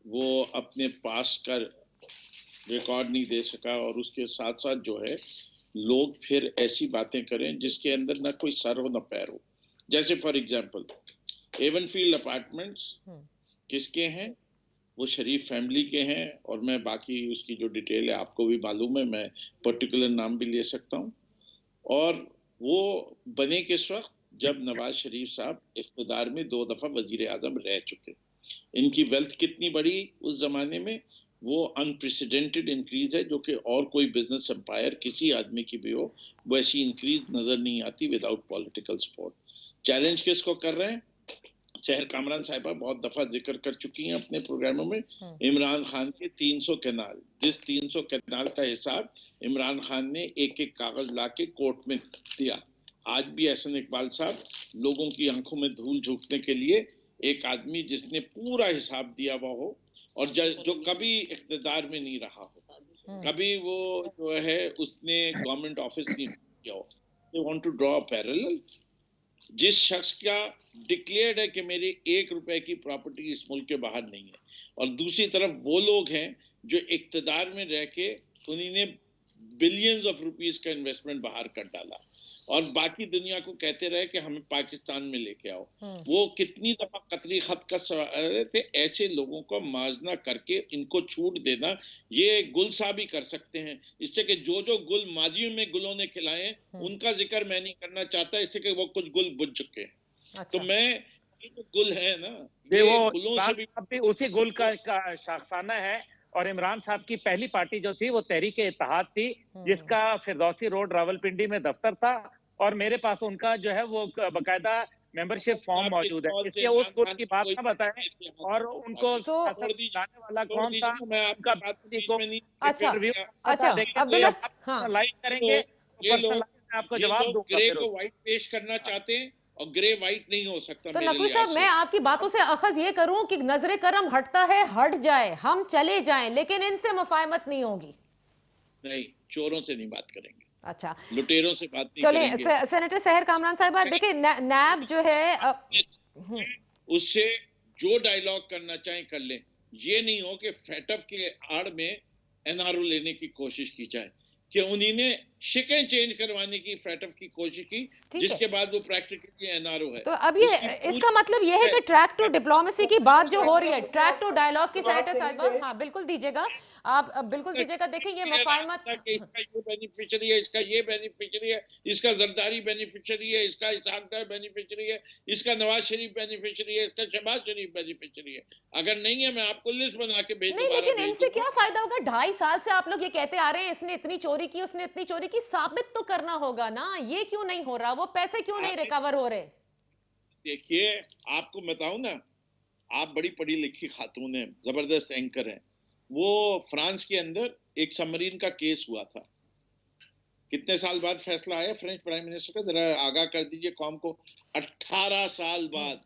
वो अपने पास का रिकॉर्ड नहीं दे सका, और उसके साथ साथ जो है लोग फिर ऐसी बातें करें जिसके अंदर ना कोई सर हो ना पैर हो। जैसे फॉर एग्जांपल एवनफील्ड अपार्टमेंट्स किसके हैं? वो शरीफ फैमिली के हैं, और मैं बाकी उसकी जो डिटेल है आपको भी मालूम है, मैं पर्टिकुलर नाम भी ले सकता हूँ। और वो बने किस वक्त? जब नवाज शरीफ साहब इख्तिदार में 2 दफा वजीर आजम रह चुके। इनकी वेल्थ कितनी बड़ी उस जमाने में, वो अनप्रेसिडेंटेड इंक्रीज है, जो कि और कोई बिजनेस एम्पायर किसी आदमी की भी हो वैसी इंक्रीज नजर नहीं आती विदाउट पॉलिटिकल सपोर्ट। चैलेंज किसको कर रहे हैं? शहर कामरान साहिबा बहुत दफा जिक्र कर चुकी हैं अपने प्रोग्रामों में, इमरान खान के 300 कैनाल, जिस 300 कैनाल का हिसाब इमरान खान ने एक एक कागज लाके कोर्ट में दिया। आज भी एहसन इकबाल साहब लोगों की आंखों में धूल झोंकने के लिए एक आदमी जिसने पूरा हिसाब दिया हुआ हो اور جو کبھی اقتدار میں نہیں رہا ہو, کبھی وہ جو ہے اس نے گورنمنٹ آفس نہیں کیا ہو. They want to draw a parallel. جس شخص کا ڈکلیئرڈ ہے کہ میری 1 روپے کی پراپرٹی اس ملک کے باہر نہیں ہے, اور دوسری طرف وہ لوگ ہیں جو اقتدار میں رہ کے انہوں نے بلینز آف روپیز کا انویسٹمنٹ باہر کر ڈالا, اور باقی دنیا کو کہتے رہے کہ ہمیں پاکستان میں لے کے آؤ. وہ کتنی دفعہ قطری خط کا سوال تھے. ایسے لوگوں کو موازنہ کر کے ان کو چھوٹ دینا, یہ گل صاحب ہی کر سکتے ہیں, اس سے کہ جو گل ماضی میں گلوں نے کھلائے ان کا ذکر میں نہیں کرنا چاہتا, اس سے کہ وہ کچھ گل بجھ چکے ہیں. تو میں یہ جو گل ہے نا, یہ گلوں سے بھی اسی گل کا شاخسانہ ہے. اور عمران صاحب کی پہلی پارٹی جو تھی وہ تحریک اتحاد تھی, جس کا فردوسی روڈ راولپنڈی میں دفتر تھا, اور میرے پاس ان کا جو ہے وہ باقاعدہ ممبرشپ فارم موجود ہے. اس لیے اس گل کی بات نہ بتائیں, اور ان کو لانے والا کون تھا, ان کا لائک کریں گے, آپ کو جواب دوں گا. گرے کو وائٹ پیش کرنا چاہتے ہیں, اور گرے وائٹ نہیں ہو سکتا. تو نقوی صاحب, میں آپ کی باتوں سے اخذ یہ کروں کہ نظر کرم ہٹتا ہے ہٹ جائے, ہم چلے جائیں, لیکن ان سے مفاہمت نہیں ہوگی. نہیں, چوروں سے نہیں بات کریں گے, اچھا لٹیروں سے بات نہیں کریں گے. چلیں سینیٹر سحر کامران صاحبہ, دیکھیں نیب جو ہے اس سے جو ڈائیلاگ کرنا چاہیں کر لیں, یہ نہیں ہو کہ فیٹف کے آڑ میں این آر او لینے کی کوشش کی جائے, کہ انہی نے شکیں چینج کروانے کی فیٹف کی کوشش کی, جس کے بعد وہ پریکٹیکلی این آر او ہے. تو اب یہ اس کا مطلب یہ ہے کہ ٹریک ٹو ڈپلومیسی کی بات جو ہو رہی ہے, ٹریک ٹو ڈائیلاگ کی سینیٹر صاحبہ, ہاں بالکل دیجیے گا, آپ بالکل دیجیے گا. دیکھیں یہ مفاہمت, اس کا یہ بینیفیشری ہے, اس کا یہ بینیفیشری ہے, اس کا زرداری بینیفیشری ہے, اس کا اسحاق ڈار بینیفیشری ہے, اس کا نواز شریف بینیفیشری ہے, اس کا شہباز شریف بینیفیشری ہے. اگر نہیں ہے, میں آپ کو لسٹ بنا کے بھیج دوں. لیکن ان سے کیا فائدہ ہوگا؟ 2.5 سال سے آپ لوگ یہ کہتے آ رہے ہیں اس نے اتنی چوری کی, اس نے اتنی چوری کی, ثابت تو کرنا ہوگا نا. یہ کیوں نہیں ہو رہا, وہ پیسے کیوں نہیں ریکور ہو رہے؟ دیکھیے, آپ کو بتاؤں نا, آپ بڑی پڑھی لکھی خاتون ہیں, زبردست اینکر ہیں. وہ فرانس کے اندر ایک سبمرین کا کیس ہوا تھا, کتنے سال بعد فیصلہ آیا فرینچ پرائم منسٹر کا, ذرا آگاہ کر دیجئے قوم کو. 18 سال بعد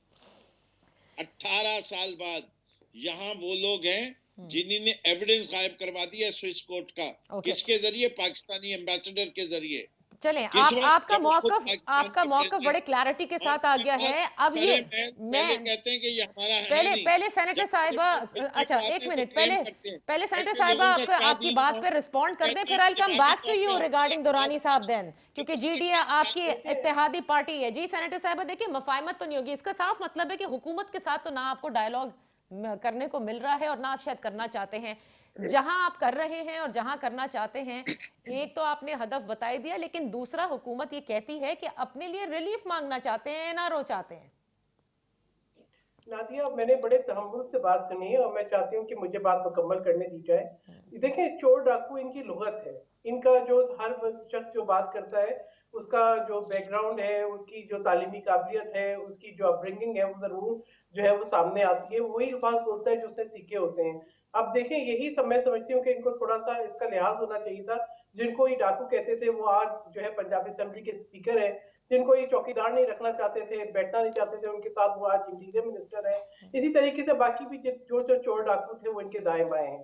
18 سال بعد یہاں وہ لوگ ہیں جنہوں نے ایویڈنس غائب کروا دیا ہے سوئس کورٹ کا. کس کے ذریعے؟ پاکستانی ایمبیسڈر کے ذریعے. چلیں آپ کا موقف بڑے کلیرٹی کے ساتھ آ گیا ہے. اب یہ پہلے کہتے ہیں کہ یہ ہمارا ہے نہیں. پہلے سینیٹر صاحبہ, اچھا ایک منٹ, پہلے سینیٹر صاحبہ آپ کی بات پہ رسپونڈ کر دیں, پھر I'll come back to you regarding دورانی صاحب دین, کیونکہ جی ڈی اے آپ کی اتحادی پارٹی ہے. جی سینیٹر صاحبہ, دیکھیں مفاہمت تو نہیں ہوگی, اس کا صاف مطلب ہے کہ حکومت کے ساتھ تو نہ آپ کو ڈائیلاگ کرنے کو مل رہا ہے, اور نہ آپ شاید کرنا چاہتے ہیں. جہاں آپ کر رہے ہیں اور جہاں کرنا چاہتے ہیں, ایک تو آپ نے ہدف بتائی دیا, لیکن دوسرا حکومت یہ کہتی ہے کہ اپنے لیے ریلیف مانگنا چاہتے ہیں, NRO چاہتے ہیں. نادیہ, میں نے بڑے تحمل سے بات سنی ہے, اور میں چاہتی ہوں کہ مجھے بات مکمل کرنے دی جائے. دیکھیں, چور ڈاکو ان کی لغت ہے, ان کا جو ہر شخص جو بات کرتا ہے اس کا جو بیک گراؤنڈ ہے, اس کی جو تعلیمی قابلیت ہے, اس کی جو اپبرنگنگ ہے, وہ ضرور جو ہے وہ سامنے آتی ہے. وہی الفاظ بولتا ہے جو اس نے سیکھے ہوتے ہیں. اب دیکھیں, یہی سب میں سمجھتی ہوں کہ ان کو تھوڑا سا اس کا لحاظ ہونا چاہیے تھا. جن کو یہ ڈاکو کہتے تھے وہ آج جو ہے پنجاب اسمبلی کے اسپیکر ہیں. جن کو یہ چوکیدار نہیں رکھنا چاہتے تھے, بیٹھنا نہیں چاہتے تھے ان کے ساتھ, وہ آج انٹیریئر منسٹر ہیں. اسی طریقے سے باقی بھی جو چور ڈاکو تھے وہ ان کے دائیں بائیں ہیں.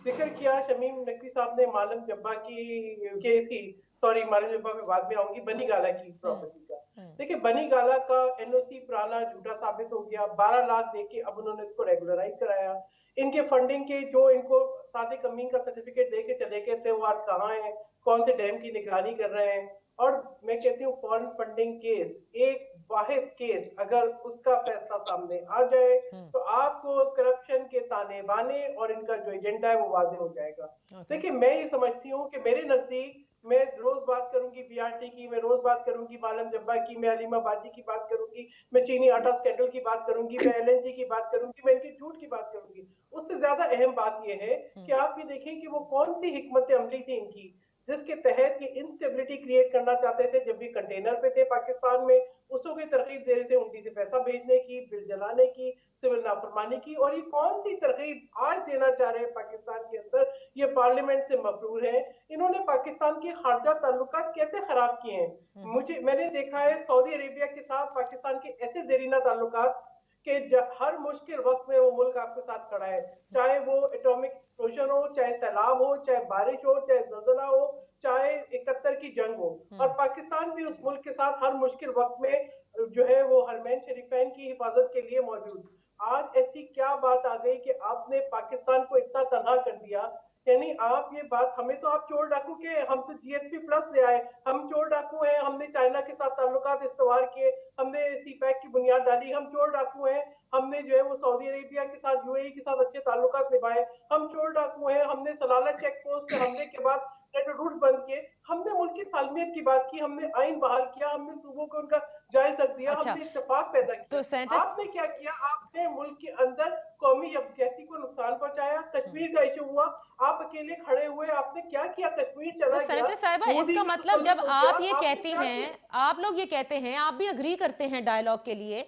ذکر کیا شمیم نقوی صاحب نے معلم جبا کی کیس کی, سوری معلم جبا میں بعد میں آؤں گی, بنی گالا کی پراپرٹی کا. دیکھیں, بنی گالا کا NOC پرانا جھوٹا ثابت ہو گیا. 12 لاکھ دے کے اب انہوں نے اس کو ریگولرائز کرایا. ان کے فنڈنگ کے جو ان کو صادق امین کا سرٹیفکیٹ دے کے چلے گئے تھے, وہ آج کہاں ہیں, کون سے ڈیم کی نگرانی کر رہے ہیں. اور میں کہتی ہوں فارن فنڈنگ کیس, ایک واحد کیس اگر اس کا فیصلہ سامنے آ جائے تو آپ کو کرپشن کے تانے بانے اور ان کا جو ایجنڈا ہے وہ واضح ہو جائے گا. دیکھیں, میں یہ سمجھتی ہوں کہ میرے نزدیک, میں روز بات کروں گی BRT کی, میں روز بات کروں گی معلم جبا کی, میں علیمہ باجی کی بات کروں گی, میں چینی آٹا اسکینڈل کی بات کروں گی, میں LNG کی بات کروں گی, میں ان کے جھوٹ کی بات کروں گی. اس سے زیادہ اہم بات یہ ہے کہ آپ یہ دیکھیں کہ وہ کون سی حکمت عملی تھی ان کی, جس کے تحت یہ انسٹیبلٹی کریٹ کرنا چاہتے تھے. جب بھی کنٹینر پہ تھے پاکستان میں, اس کو کوئی ترغیب دے رہے تھے انڈی سے پیسہ بھیجنے کی, بل جلانے کی, سول نافرمانی کی. اور یہ کون سی ترغیب آج دینا چاہ رہے ہیں پاکستان کے اندر؟ یہ پارلیمنٹ سے مفرور ہے. انہوں نے پاکستان کے خارجہ تعلقات کیسے خراب کیے ہیں؟ میں نے دیکھا ہے سعودی عربیہ کے ساتھ پاکستان کے ایسے زیرینہ تعلقات कि हर मुश्किल वक्त में वो मुल्क आपके साथ खड़ा है, चाहे वो एटॉमिक एक्सप्लोजन हो, चाहे सैलाब हो, चाहे बारिश हो, चाहे ज़लज़ला हो, चाहे 71 की जंग हो। और पाकिस्तान भी उस मुल्क के साथ हर मुश्किल वक्त में जो है वो हरमैन शरीफैन की हिफाजत के लिए मौजूद। आज ऐसी क्या बात आ गई कि आपने पाकिस्तान को इतना तनहा कर दिया? यानी आप ये बात, हमें तो आप चोर डाकू के, हम तो जीएसपी प्लस ले आए, हम चोर डाकू हैं, हमने चाइना के साथ ताल्लुकात इस्तवार किए, हमने सीपैक की बुनियाद डाली, हम चोर डाकू हैं, हमने जो है वो सऊदी अरेबिया के साथ, यूएई के साथ अच्छे ताल्लुकात निभाए, हम चोर डाकू हैं, हमने सलाला चेक पोस्ट पे हमले के बाद रूट बंद किए, हमने मुल्क की सालमियत की बात की, हमने आइन बहाल किया, हमने सूबों को उनका जायज रख दिया, अच्छा, हमने इत्तेफाक पैदा तो किया। सेनेटर आपने क्या किया? आपने मुल्क के अंदर कौमी यकजहती को नुकसान पहुंचाया। कश्मीर का इशू हुआ, आप अकेले खड़े हुए, आपने क्या किया? कश्मीर तो चला गया, सेनेटर साहिबा, मोदी इसका का मतलब जब तसल्लुत हो आप गया, ये आपने कहती क्या हैं, किया? आप लोग ये कहते हैं, आप भी अग्री करते हैं डायलॉग के लिए,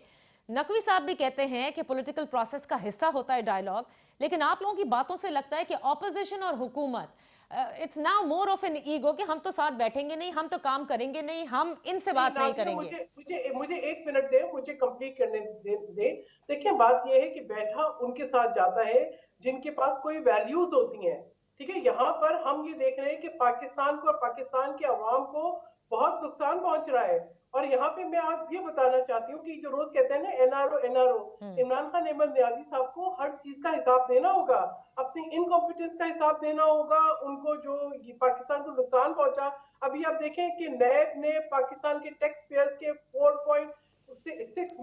नकवी साहब भी कहते हैं कि पॉलिटिकल प्रोसेस का हिस्सा होता है डायलॉग, लेकिन आप लोगों की बातों से लगता है कि ऑपोजिशन और हुकूमत it's now more of an ego कि हम तो साथ बैठेंगे नहीं, हम तो काम करेंगे नहीं, हम इनसे बात नहीं नाज़िया, करेंगे। मुझे मुझे मुझे 1 मिनट दें, मुझे कंप्लीट करने दे। देखिए, बात ये है कि बैठा उनके साथ जाता है जिनके पास कोई वैल्यूज होती हैं, ठीक है? यहाँ पर हम ये देख रहे हैं कि पाकिस्तान को और पाकिस्तान के अवाम को बहुत नुकसान पहुंच रहा है। और यहाँ पे मैं आप ये बताना चाहती हूँ कि जो रोज कहते हैं ना एनआरओ एनआरओ, इमरान खान अहमद नियाजी साहब को हर चीज का हिसाब देना होगा, अपनी इनकॉम्पिटेंस का हिसाब देना होगा, उनको जो पाकिस्तान को नुकसान पहुंचा। अभी आप देखें कि नैब ने पाकिस्तान के टैक्स पेयर्स के 6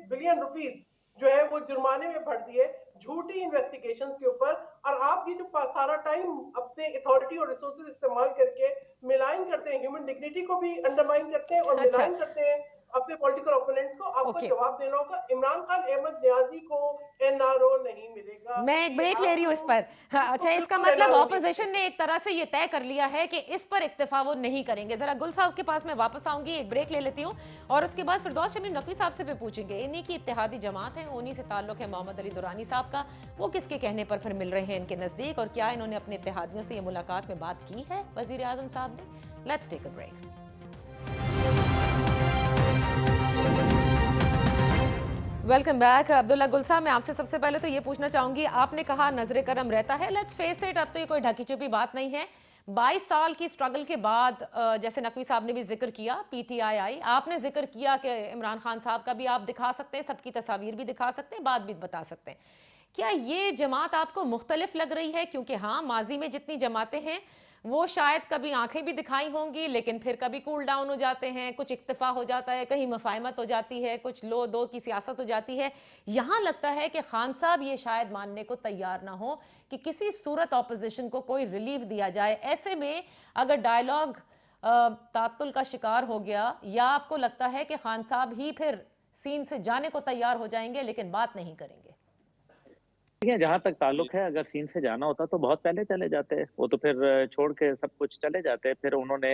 बिलियन रुपीस जो है वो जुर्माने में भर दिए झूठी इन्वेस्टिगेशंस के ऊपर। और आप ये जो सारा टाइम अपने अथॉरिटी और रिसोर्सेज इस्तेमाल करके मिलाइन करते हैं, ह्यूमन डिग्निटी को भी अंडरमाइन करते हैं और अच्छा, मिलाइन करते हैं अपने पॉलिटिकल ओपोनेंट्स को। आपको ओके, जवाब देना होगा, इमरान खान अहमद नियाजी को एनआरओ नहीं मिलेगा। मैं एक ब्रेक ले रही हूँ इस पर। हाँ, अच्छा, इसका बिल्कुल मतलब NRO नहीं ऑपोजिशन ने एक तरह से ये तय कर लिया है कि इस पर इक्तफा वो नहीं करेंगे। जरा गुल साहब के पास मैं वापस आऊंगी, एक ब्रेक ले लेती हूँ और उसके बाद फिरदौस शमीम नकवी साहब से भी पूछेंगे। इन्हीं की इत्तेहादी जमात है, उन्हीं से ताल्लुक है मोहम्मद अली दुरानी साहब का, वो किसके कहने पर फिर मिल रहे हैं इनके नजदीक, और क्या इन्होंने अपने इत्तेहादियों से ये मुलाकात में बात की है वजीर आजम साहब ने। Let's take a break. Welcome back. Abdullah Gul साहब, मैं आपसे सबसे पहले तो ये पूछना चाहूंगी, आपने कहा नजर करम रहता है, लेट्स फेस इट, अब तो ये कोई ढकी छुपी बात नहीं है। 22 साल की स्ट्रगल के बाद जैसे नकवी साहब ने भी जिक्र किया, पीटीआई आई, आपने जिक्र किया कि इमरान खान साहब का भी आप दिखा सकते हैं, सबकी तस्वीर भी दिखा सकते हैं, बात भी बता सकते हैं। क्या ये जमात आपको मुख्तलिफ लग रही है? क्योंकि हाँ, माजी में जितनी जमातें हैं वो शायद कभी आंखें भी दिखाई होंगी, लेकिन फिर कभी कूल डाउन हो जाते हैं, कुछ इक्तफा हो जाता है, कहीं मफाहमत हो जाती है, कुछ लो दो की सियासत हो जाती है। यहाँ लगता है कि खान साहब ये शायद मानने को तैयार ना हो कि किसी सूरत ऑपोजिशन को कोई रिलीफ दिया जाए। ऐसे में अगर डायलॉग तातुल का शिकार हो गया, या आपको लगता है कि खान साहब ही फिर सीन से जाने को तैयार हो जाएंगे लेकिन बात नहीं करेंगे? जहां तक ताल्लुक है, अगर सीन से जाना होता तो बहुत पहले चले जाते, वो तो फिर छोड़ के सब कुछ चले जाते। फिर उन्होंने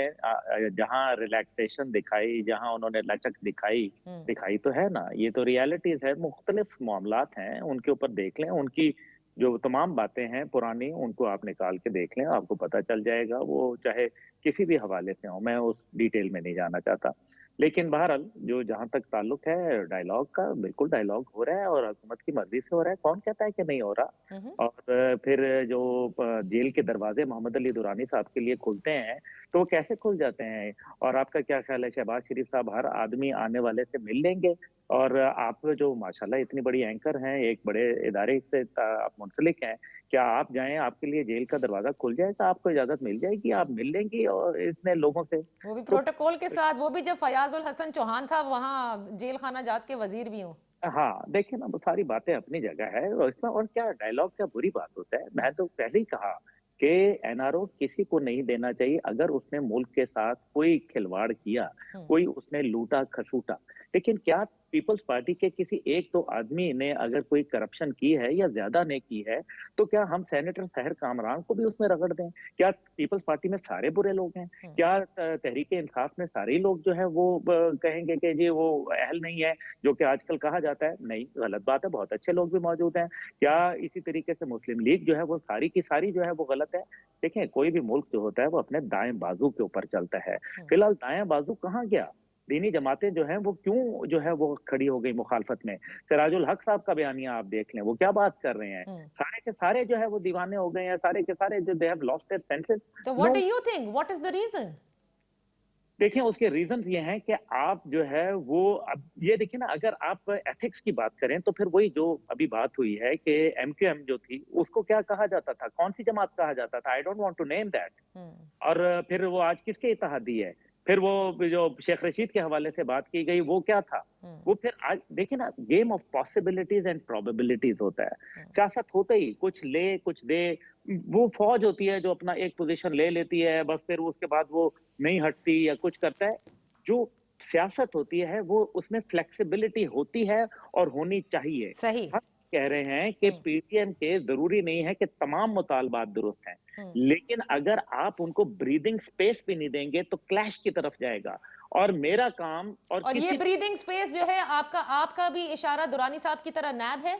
जहां रिलैक्सेशन दिखाई, जहां उन्होंने लचक दिखाई तो है ना, ये तो रियलिटीज है, मुख्तलिफ मामलात हैं, उनके ऊपर देख लें, उनकी जो तमाम बातें हैं पुरानी, उनको आप निकाल के देख लें, आपको पता चल जाएगा, वो चाहे किसी भी हवाले से हो, मैं उस डिटेल में नहीं जाना चाहता। लेकिन बहरहाल जो जहां तक ताल्लुक है डायलॉग का, बिल्कुल डायलॉग हो रहा है और हुकूमत की मर्जी से हो रहा है, कौन कहता है कि नहीं हो रहा। और फिर जो जेल के दरवाजे मोहम्मद अली दुरानी साहब के लिए खुलते हैं तो वो कैसे खुल जाते हैं? और आपका क्या ख्याल है, शहबाज शरीफ साहब हर आदमी आने वाले से मिल लेंगे? और आप जो माशाल्लाह इतनी बड़ी एंकर हैं, एक बड़े इदारे से आप मुंसलिक हैं, क्या आप जाएं आपके लिए जेल का दरवाजा खुल जाएगा, आपको इजाजत मिल जाएगी, आप मिल लेंगी और इतने लोगों से? वो भी तो प्रोटोकॉल के साथ, वो भी जब फयाजुल हसन चौहान साहब वहाँ जेल खाना जात के वजीर भी हों। हाँ, देखिए ना, वो सारी बातें अपनी जगह है और इसमें और क्या डायलॉग, क्या बुरी बात होता है। मैं तो पहले ही कहा कि एनआरओ किसी को नहीं देना चाहिए अगर उसने मुल्क के साथ कोई खिलवाड़ किया, कोई उसने लूटा खसूटा। लेकिन क्या पीपल्स पार्टी के किसी एक दो आदमी ने अगर कोई करप्शन की है या ज्यादा ने की है, तो क्या हम सेनेटर सहर कामरान को भी उसमें रगड़ दें? क्या पीपल्स पार्टी में सारे बुरे लोग हैं? क्या तहरीक इंसाफ में सारे लोग जो है वो कहेंगे कि जी वो अहल नहीं है, जो कि आजकल कहा जाता है? नहीं, गलत बात है, बहुत अच्छे लोग भी मौजूद हैं। क्या इसी तरीके से मुस्लिम लीग जो है वो सारी की सारी जो है वो गलत है? देखें, कोई भी मुल्क जो होता है वो अपने दाएं बाजू के ऊपर चलता है। फिलहाल दाएं बाजू कहाँ गया? दीनी जमातें जो हैं वो क्यों जो है वो खड़ी हो गई मुखालफत में। सिराजुल हक साहब का बयानिया आप देख लें, वो क्या बात कर रहे हैं। सारे के सारे जो है वो दीवाने हो गए हैं, सारे के सारे जो they have lost their senses. तो what do you think, what is the reason? देखिए उसके रीजंस ये हैं कि आप जो है वो अब ये देखिए ना, अगर आप एथिक्स की बात करें तो फिर वही जो अभी बात हुई है कि एमक्यूएम जो थी उसको क्या कहा जाता था, कौन सी जमात कहा जाता था, I don't want to name that. और फिर वो आज किसके इत्तेहादी है, फिर वो जो शेख रशीद के हवाले से बात की गई वो क्या था। वो फिर आज देखिए ना, game of possibilities and probabilities होता है। सियासत होते ही कुछ ले कुछ दे, वो फौज होती है जो अपना एक पोजीशन ले लेती है, बस फिर उसके बाद वो नहीं हटती या कुछ करता है। जो सियासत होती है वो उसमें फ्लेक्सिबिलिटी होती है और होनी चाहिए। सही। हम कह रहे हैं कि पीटीएम के जरूरी नहीं है कि तमाम मुतालबात दुरुस्त हैं, लेकिन अगर आप उनको ब्रीदिंग स्पेस भी नहीं देंगे तो क्लैश की तरफ जाएगा। और मेरा काम और ये ब्रीदिंग स्पेस जो है आपका भी इशारा दुरानी साहब की तरह नैब है।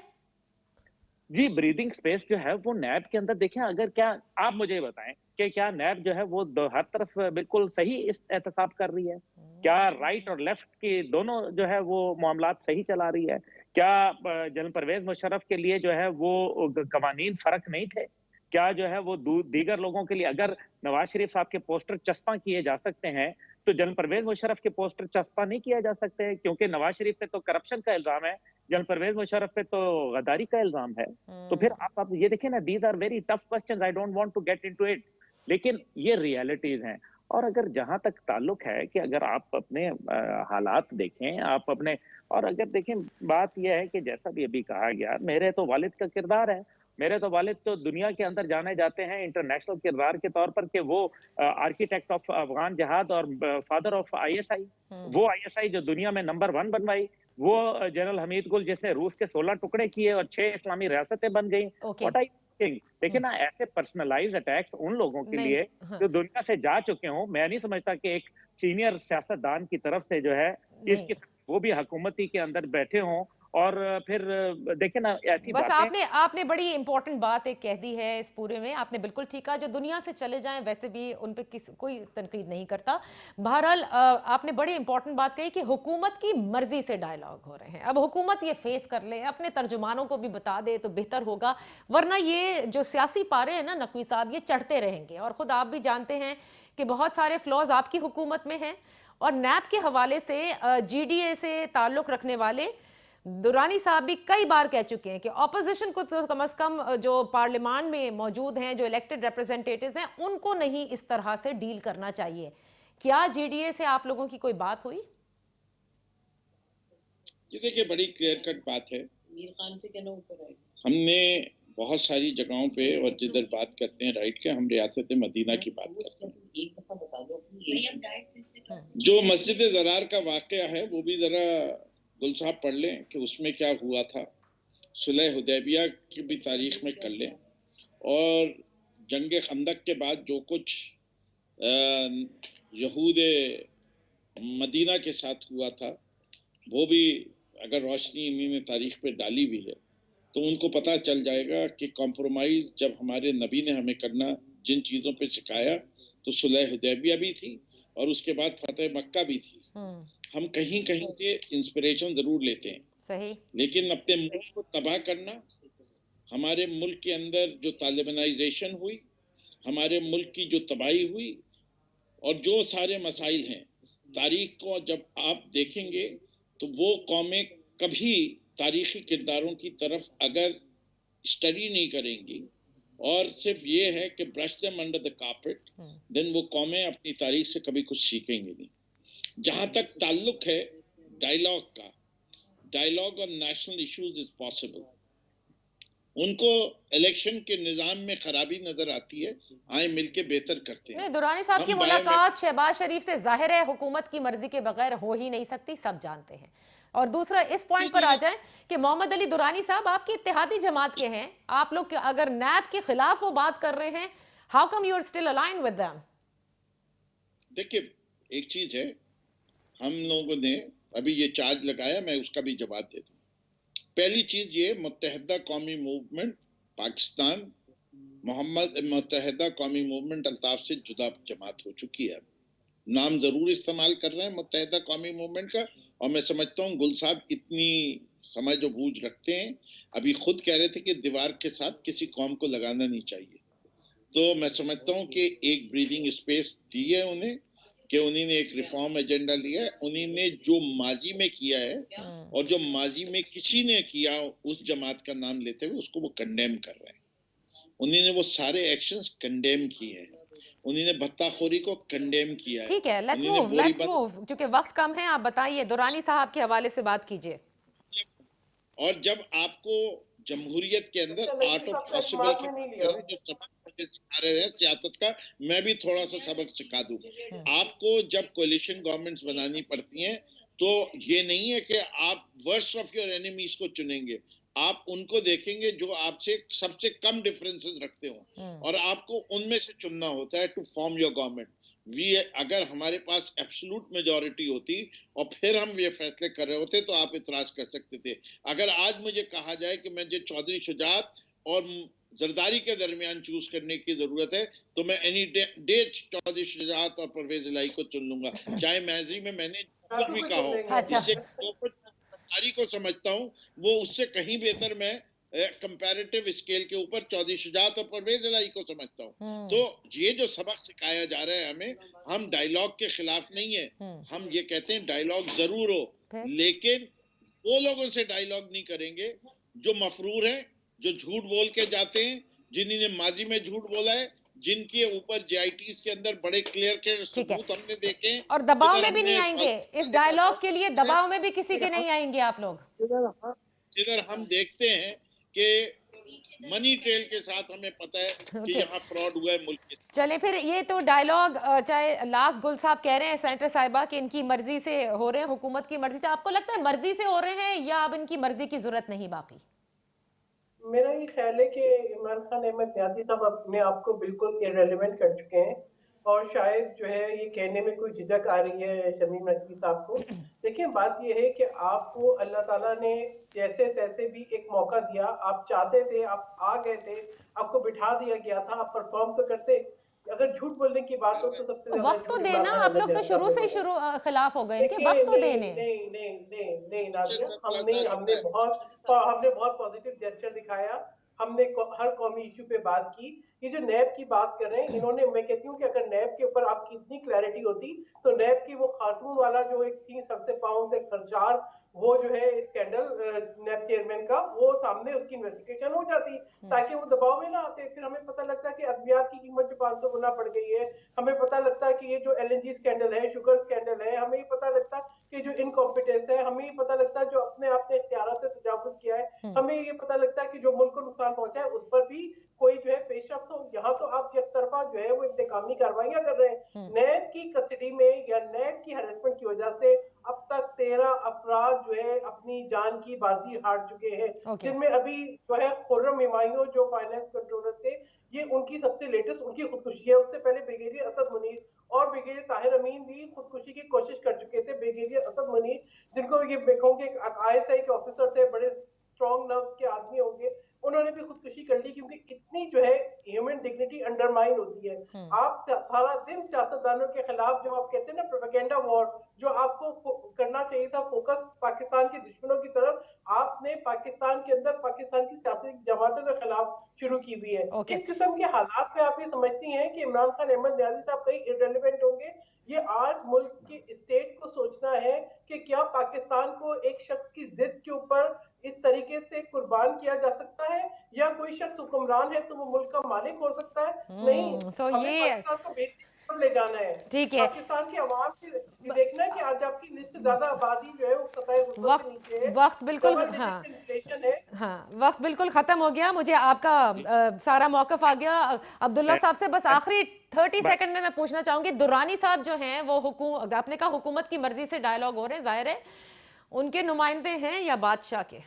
जी, ब्रीदिंग स्पेस जो है वो नैब के अंदर देखें, अगर क्या आप मुझे बताएं कि क्या नैब जो है वो हर तरफ बिल्कुल सही इस एहतसाब कर रही है? क्या राइट और लेफ्ट की दोनों जो है वो मामलात सही चला रही है? क्या जनरल परवेज मुशर्रफ के लिए जो है वो कवानीन फर्क नहीं थे? क्या जो है वो दीगर लोगों के लिए, अगर नवाज शरीफ साहब के पोस्टर चस्पा किए जा सकते हैं तो जनरल परवेज मुशर्रफ के पोस्टर चस्पा नहीं किया जा सकते हैं, क्योंकि नवाज शरीफ पे तो करप्शन का इल्जाम है, जनरल परवेज मुशर्रफ पे तो गद्दारी का इल्जाम है। तो फिर आप ये देखें ना, these are very tough questions, I don't want to get into it, लेकिन ये रियलिटीज हैं। और अगर जहां तक ताल्लुक है कि अगर आप अपने हालात देखें, आप अपने, और अगर देखें बात यह है कि जैसा भी अभी कहा गया, मेरे तो वालिद का किरदार है, मेरे तो वालिद तो दुनिया के अंदर जाने जाते हैं इंटरनेशनल किरदार के तौर पर कि वो आर्किटेक्ट ऑफ अफगान जहाद और फादर ऑफ आईएसआई, वो आईएसआई जो दुनिया में नंबर 1 बनवाई, वो जनरल हमीद गुल जिसने रूस के 16 टुकड़े किए और 6 इस्लामी रियासतें बन गई। व्हाट आई थिंक, देखिए ना, ऐसे पर्सनलाइज्ड अटैक्स उन लोगों के लिए जो दुनिया से जा चुके हों, मैं नहीं समझता कि एक सीनियर सियासतदान की तरफ से जो है इसकी वो भी हुकूमती के अंदर बैठे हों। और फिर देखिए ना, ऐसी बस बातें आपने बड़ी इंपॉर्टेंट बात एक कह दी है इस पूरे में, आपने बिल्कुल ठीक कहा। जो दुनिया से चले जाएं वैसे भी उन पे कोई तनकीद नहीं करता। बहरहाल आपने बड़ी इंपॉर्टेंट बात कही कि हुकूमत की मर्जी से डायलॉग हो रहे हैं। अब हुकूमत ये फेस कर ले, अपने तर्जुमानों को भी बता दे तो बेहतर होगा, वरना ये जो सियासी पारे हैं ना नकवी साहब, ये चढ़ते रहेंगे। और खुद आप भी जानते हैं कि बहुत सारे फ्लॉज आपकी हुकूमत में हैं। और नैब के हवाले से जीडीए से ताल्लुक रखने वाले दुरानी साहब भी कई बार कह चुके हैं कि ऑपोजिशन को तो कम से कम जो पार्लियामान में मौजूद हैं, जो इलेक्टेड रिप्रेजेंटेटिव्स हैं, उनको नहीं इस तरह से डील करना चाहिए। क्या जीडीए से आप लोगों की कोई बात हुई? ये देखिए, बड़ी क्लियर कट बात है। मीर खान से कहना ऊपर है, हमने बहुत सारी जगहों पे और जिधर बात करते हैं राइट के, हम रियासत मदीना की बात करते हैं। एक दफा बता दो, जो मस्जिद ज़रार का वाकया है वो भी जरा गुल साहब पढ़ लें कि उसमें क्या हुआ था, सुलह हुदैबिया की भी तारीख में कर लें, और जंग खंदक के बाद जो कुछ यहूद मदीना के साथ हुआ था वो भी अगर रोशनी इन्होंने तारीख पे डाली भी है तो उनको पता चल जाएगा कि कॉम्प्रोमाइज जब हमारे नबी ने हमें करना जिन चीज़ों पे सिखाया तो सुलह हुदैबिया भी थी और उसके बाद फतेह मक्का भी थी। हम कहीं कहीं से इंस्पिरेशन जरूर लेते हैं, सही, लेकिन अपने मुल्क को तबाह करना, हमारे मुल्क के अंदर जो तालिबानाइजेशन हुई, हमारे मुल्क की जो तबाही हुई और जो सारे मसाइल हैं, तारीख को जब आप देखेंगे तो वो कौमें कभी तारीखी किरदारों की तरफ अगर स्टडी नहीं करेंगी और सिर्फ ये है कि brush them under the carpet, then वो कौमें अपनी तारीख से कभी कुछ सीखेंगी नहीं। जहां तक ताल्लुक है डायलॉग का, dialogue on national issues is possible. उनको इलेक्शन के निजाम में खराबी नजर आती है, आए मिलके बेहतर करते हैं। दुरानी साहब की मुलाकात शहबाज शरीफ से जाहिर है हुकूमत की मर्जी के बगैर हो ही नहीं सकती, सब जानते हैं। और दूसरा इस पॉइंट पर आ जाए कि मोहम्मद अली दुरानी साहब आपकी इत्तेहादी जमात के हैं, आप लोग अगर नैब के खिलाफ वो बात कर रहे हैं, how come you are still aligned with them? देखिए, एक चीज है, हम लोगों ने अभी ये चार्ज लगाया, मैं उसका भी जवाब दे दूं। पहली चीज ये, मुत्तहिदा कौमी मूवमेंट पाकिस्तान मुत्तहिदा कौमी मूवमेंट अल्ताफ से जुदा जमात हो चुकी है। नाम जरूर इस्तेमाल कर रहे हैं मुत्तहिदा कौमी मूवमेंट का, और मैं समझता हूँ गुल साहब इतनी समझ और बूझ रखते हैं। अभी खुद कह रहे थे कि दीवार के साथ किसी कौम को लगाना नहीं चाहिए, तो मैं समझता हूँ कि एक ब्रीदिंग स्पेस दी है उन्हें, कि उन्हीं ने एक रिफॉर्म एजेंडा लिया है, उन्हीं ने जो माजी में किया है और जो माजी में किसी ने किया उस जमात का नाम लेते हुए उसको वो कंडेम कर रहे हैं। उन्हीं ने वो सारे एक्शंस कंडेम किए हैं, उन्हीं ने भत्ताखोरी को कंडेम किया है। ठीक है, लेट्स मूव क्योंकि वक्त कम है। आप बताइए, दुरानी साहब के हवाले से बात कीजिए। और जब आपको जमहूरियत के अंदर आर्ट ऑफ पॉसिबल की बात कर रहे हैं, जो सबक सिखा रहे हैं सियासत का, मैं भी थोड़ा सा सबक सिखा दूं। आपको जब कोalition गवर्नमेंट्स बनानी पड़ती हैं तो ये नहीं है कि आप वर्स्ट ऑफ योर एनिमीज को चुनेंगे, आप उनको देखेंगे जो आपसे सबसे कम डिफरेंसेस रखते हो और आपको उनमें से चुनना होता है टू फॉर्म योर गवर्नमेंट। अगर हमारे पास एब्सोल्यूट मेजॉरिटी होती और फिर हम ये फैसले कर रहे होते तो आप इतराज कर सकते थे। अगर आज मुझे कहा जाए कि मुझे चौधरी शुजात और जरदारी के दरमियान चूज करने की जरूरत है तो मैं एनी डे चौधरी शुजात और परवेज इलाही को चुन लूंगा, चाहे मैजी में मैंने कुछ भी कहा हो। जिससे जरदारी को समझता हूँ वो उससे कहीं बेहतर मैं कंपैरेटिव स्केल के ऊपर चौधरी शुजात और परवेज इलाही को समझता हूँ। तो ये जो सबक सिखाया जा रहा है हमें, हम डायलॉग के खिलाफ नहीं है, हम ये कहते हैं डायलॉग जरूर हो, लेकिन वो लोगों से डायलॉग नहीं करेंगे जो मफरूर हैं, जो झूठ बोल के जाते हैं, जिन्होंने माजी में झूठ बोला है, जिनके ऊपर जेआईटीज के अंदर बड़े क्लियर के सबूत हमने देखे, और दबाव में भी नहीं आएंगे इस डायलॉग के लिए, दबाव में भी किसी के नहीं आएंगे आप लोग। जिधर हम देखते हैं कि मनी ट्रेल के साथ हमें पता है कि यहाँ फ्रॉड हुआ है मुल्क के। चले फिर, ये तो डायलॉग चाहे लाख गुल साहब कह रहे हैं सेनेटर साहिबा कि इनकी मर्जी से हो रहे हैं, हुकूमत की मर्जी से, आपको लगता है मर्जी से हो रहे हैं या अब इनकी मर्जी की जरूरत नहीं बाकी? मेरा ये ख्याल है कि इमरान खान अहमद नियाज़ी साहब अपने आप को बिल्कुल इररिलेवेंट कर चुके हैं और शायद जो है ये कहने में कोई झिझक आ रही है शमीम नकवी साहब को। देखिए बात ये है कि आपको अल्लाह ताला ने जैसे तैसे भी एक मौका दिया, आप चाहते थे, आप आ गए थे, आपको बिठा दिया गया था, आप परफॉर्म तो करते। अगर झूठ बोलने की बात हो तो सबसे ज्यादा वक्त तो देना, आप लोग तो शुरू से ही खिलाफ हो गए इनके, वक्त तो देने। नहीं नादिया, हमने बहुत पॉजिटिव जेस्चर दिखाया, हमने हर कौमी इशू पे बात की। ये जो नैब की बात कर रहे हैं इन्होंने, मैं कहती हूँ कि अगर नैब के ऊपर आपकी इतनी क्लैरिटी होती तो नैब की वो खातून वाला जो एक थी सबसे पाउंड से खर्चार, वो जो है स्कैंडल नैब चेयरमैन का, वो सामने उसकी इन्वेस्टिगेशन हो जाती ताकि वो दबाव में ना आते। फिर हमें पता लगता है कि अद्वियात की कीमत जो 500 गुना बढ़ गई है, हमें पता लगता है कि ये जो एलएनजी स्कैंडल है, शुगर स्कैंडल है, हमें ये पता लगता है कि जो इनकॉम्पिटेंस है, हमें ये पता लगता है जो अपने आपने इख्तियार से तजावुज किया है, हमें ये पता लगता है कि जो मुल्क को नुकसान पहुंचा है उस पर भी कोई जो है पेशरफ्त हो। यहाँ तो आप एक तरफा जो है वो इंतकामी कार्रवाइयां कर रहे हैं। नैब की कस्टडी में या नैब की हरेसमेंट की वजह से अब तक 13 अफराद जो है अपनी जान की बाजी हार चुके हैं, जिनमें अभी जो है खुर्रम हिमायूं जो फाइनेंस कंट्रोलर थे, ये उनकी सबसे लेटेस्ट उनकी खुदकुशी है। उससे पहले ब्रिगेडियर असद मुनीर और ब्रिगेडियर ताहिर अमीन भी खुदकुशी की कोशिश कर चुके थे। ब्रिगेडियर असद मुनीर, जिनको ये कहूंगे आईएसआई के ऑफिसर थे, बड़े स्ट्रॉन्ग नर्व के आदमी होंगे, उन्होंने भी खुदकुशी कर ली क्योंकि इतनी जो है ह्यूमन डिग्निटी अंडरमाइन होती है। आप सारा दिन सियासतदानों के खिलाफ जो आप कहते हैं ना प्रोपेगेंडा वॉर, जो आपको करना चाहिए था फोकस पाकिस्तान के दुश्मनों की तरफ, आपने पाकिस्तान के अंदर पाकिस्तान की सियासी जमातों के खिलाफ शुरू की हुई है। इस किस्म के हालात में आप ये समझती हैं कि इमरान खान अहमद नियाज़ी साहब कहीं इररिलेवेंट होंगे? ये आज मुल्क के स्टेट को सोचना है कि क्या पाकिस्तान को एक शख्स की जिद के ऊपर इस तरीके से कुर्बान किया जा सकता है, या कोई शख्स हुक्मरान है तो वो मुल्क का मालिक हो सकता है? नहीं, हमें पाकिस्तान को बेहतरीन ले जाना है। ठीक है, पाकिस्तान की आवाम की देखना है कि आज आपकी निस्फ ज्यादा आबादी जो है वो सतह गुर्बत से नीचे है। वक्त बिल्कुल, वक्त बिल्कुल खत्म हो गया। मुझे आपका सारा मौकफ आ गया। अब्दुल्ला साहब से बस आखिरी 30 सेकंड में मैं पूछना चाहूंगी, दुरानी साहब जो हैं वो आपने कहा हुकूमत की मर्जी से डायलॉग हो रहे हैं, जाहिर है उनके नुमाइंदे हैं या बादशाह के?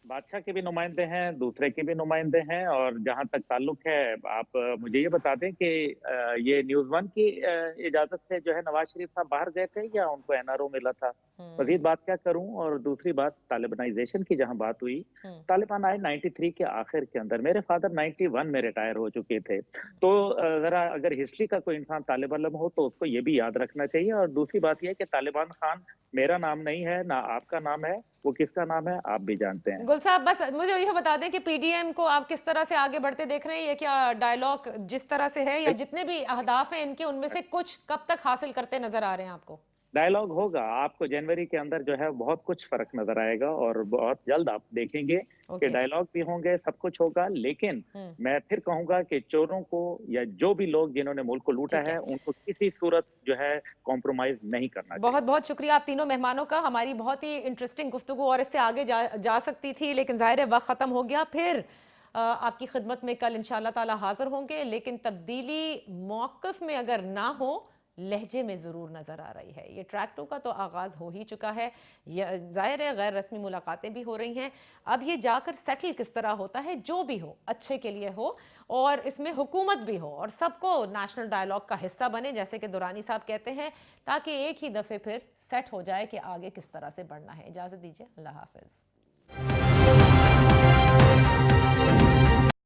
बादशाह के भी नुमाइंदे हैं, दूसरे के भी नुमाइंदे हैं, और जहाँ तक ताल्लुक है, आप मुझे ये बता दें कि ये न्यूज़ वन की इजाज़त से जो है नवाज शरीफ साहब बाहर गए थे या उनको एनआरओ मिला था? मज़ीद बात क्या करूँ, और दूसरी बात तालिबानाइज़ेशन की जहाँ बात हुई, तालिबान आए 93 के आखिर के अंदर, मेरे फादर 91 में रिटायर हो चुके थे। तो ज़रा अगर हिस्ट्री का कोई इंसान तालिब इल्म हो तो उसको ये भी याद रखना चाहिए। और दूसरी बात ये है कि तालिबान खान मेरा नाम नहीं है, ना आपका नाम है, वो किसका नाम है आप भी जानते हैं। गुल साहब, बस मुझे यह बता दें कि पीडीएम को आप किस तरह से आगे बढ़ते देख रहे हैं? ये क्या डायलॉग जिस तरह से है, या जितने भी अहदाफ हैं इनके, उनमें से कुछ कब तक हासिल करते नजर आ रहे हैं आपको? डायलॉग होगा, आपको जनवरी के अंदर जो है बहुत कुछ फर्क नजर आएगा, और बहुत जल्द आप देखेंगे कि डायलॉग भी होंगे, सब कुछ होगा। लेकिन मैं फिर कहूंगा कि चोरों को या जो भी लोग जिन्होंने मुल्क को लूटा है, उनको किसी सूरत जो है कॉम्प्रोमाइज नहीं करना चाहिए। बहुत बहुत शुक्रिया आप तीनों मेहमानों का। हमारी बहुत ही इंटरेस्टिंग गुफ्तगू और इससे आगे जा सकती थी, लेकिन जाहिर है वक्त खत्म हो गया। फिर आपकी खिदमत में कल इंशाल्लाह ताला हाजिर होंगे, लेकिन तब्दीली मौक़िफ़ में अगर ना हो, लहजे में ज़रूर नज़र आ रही है। ये ट्रैक 2 का तो आगाज़ हो ही चुका है, ज़ाहिर है गैर रस्मी मुलाकातें भी हो रही हैं। अब ये जाकर सेटल किस तरह होता है, जो भी हो अच्छे के लिए हो, और इसमें हुकूमत भी हो और सबको नेशनल डायलॉग का हिस्सा बने, जैसे कि दुरानी साहब कहते हैं, ताकि एक ही दफ़े फिर सेट हो जाए कि आगे किस तरह से बढ़ना है। इजाज़त दीजिए, अल्लाह हाफ़िज़।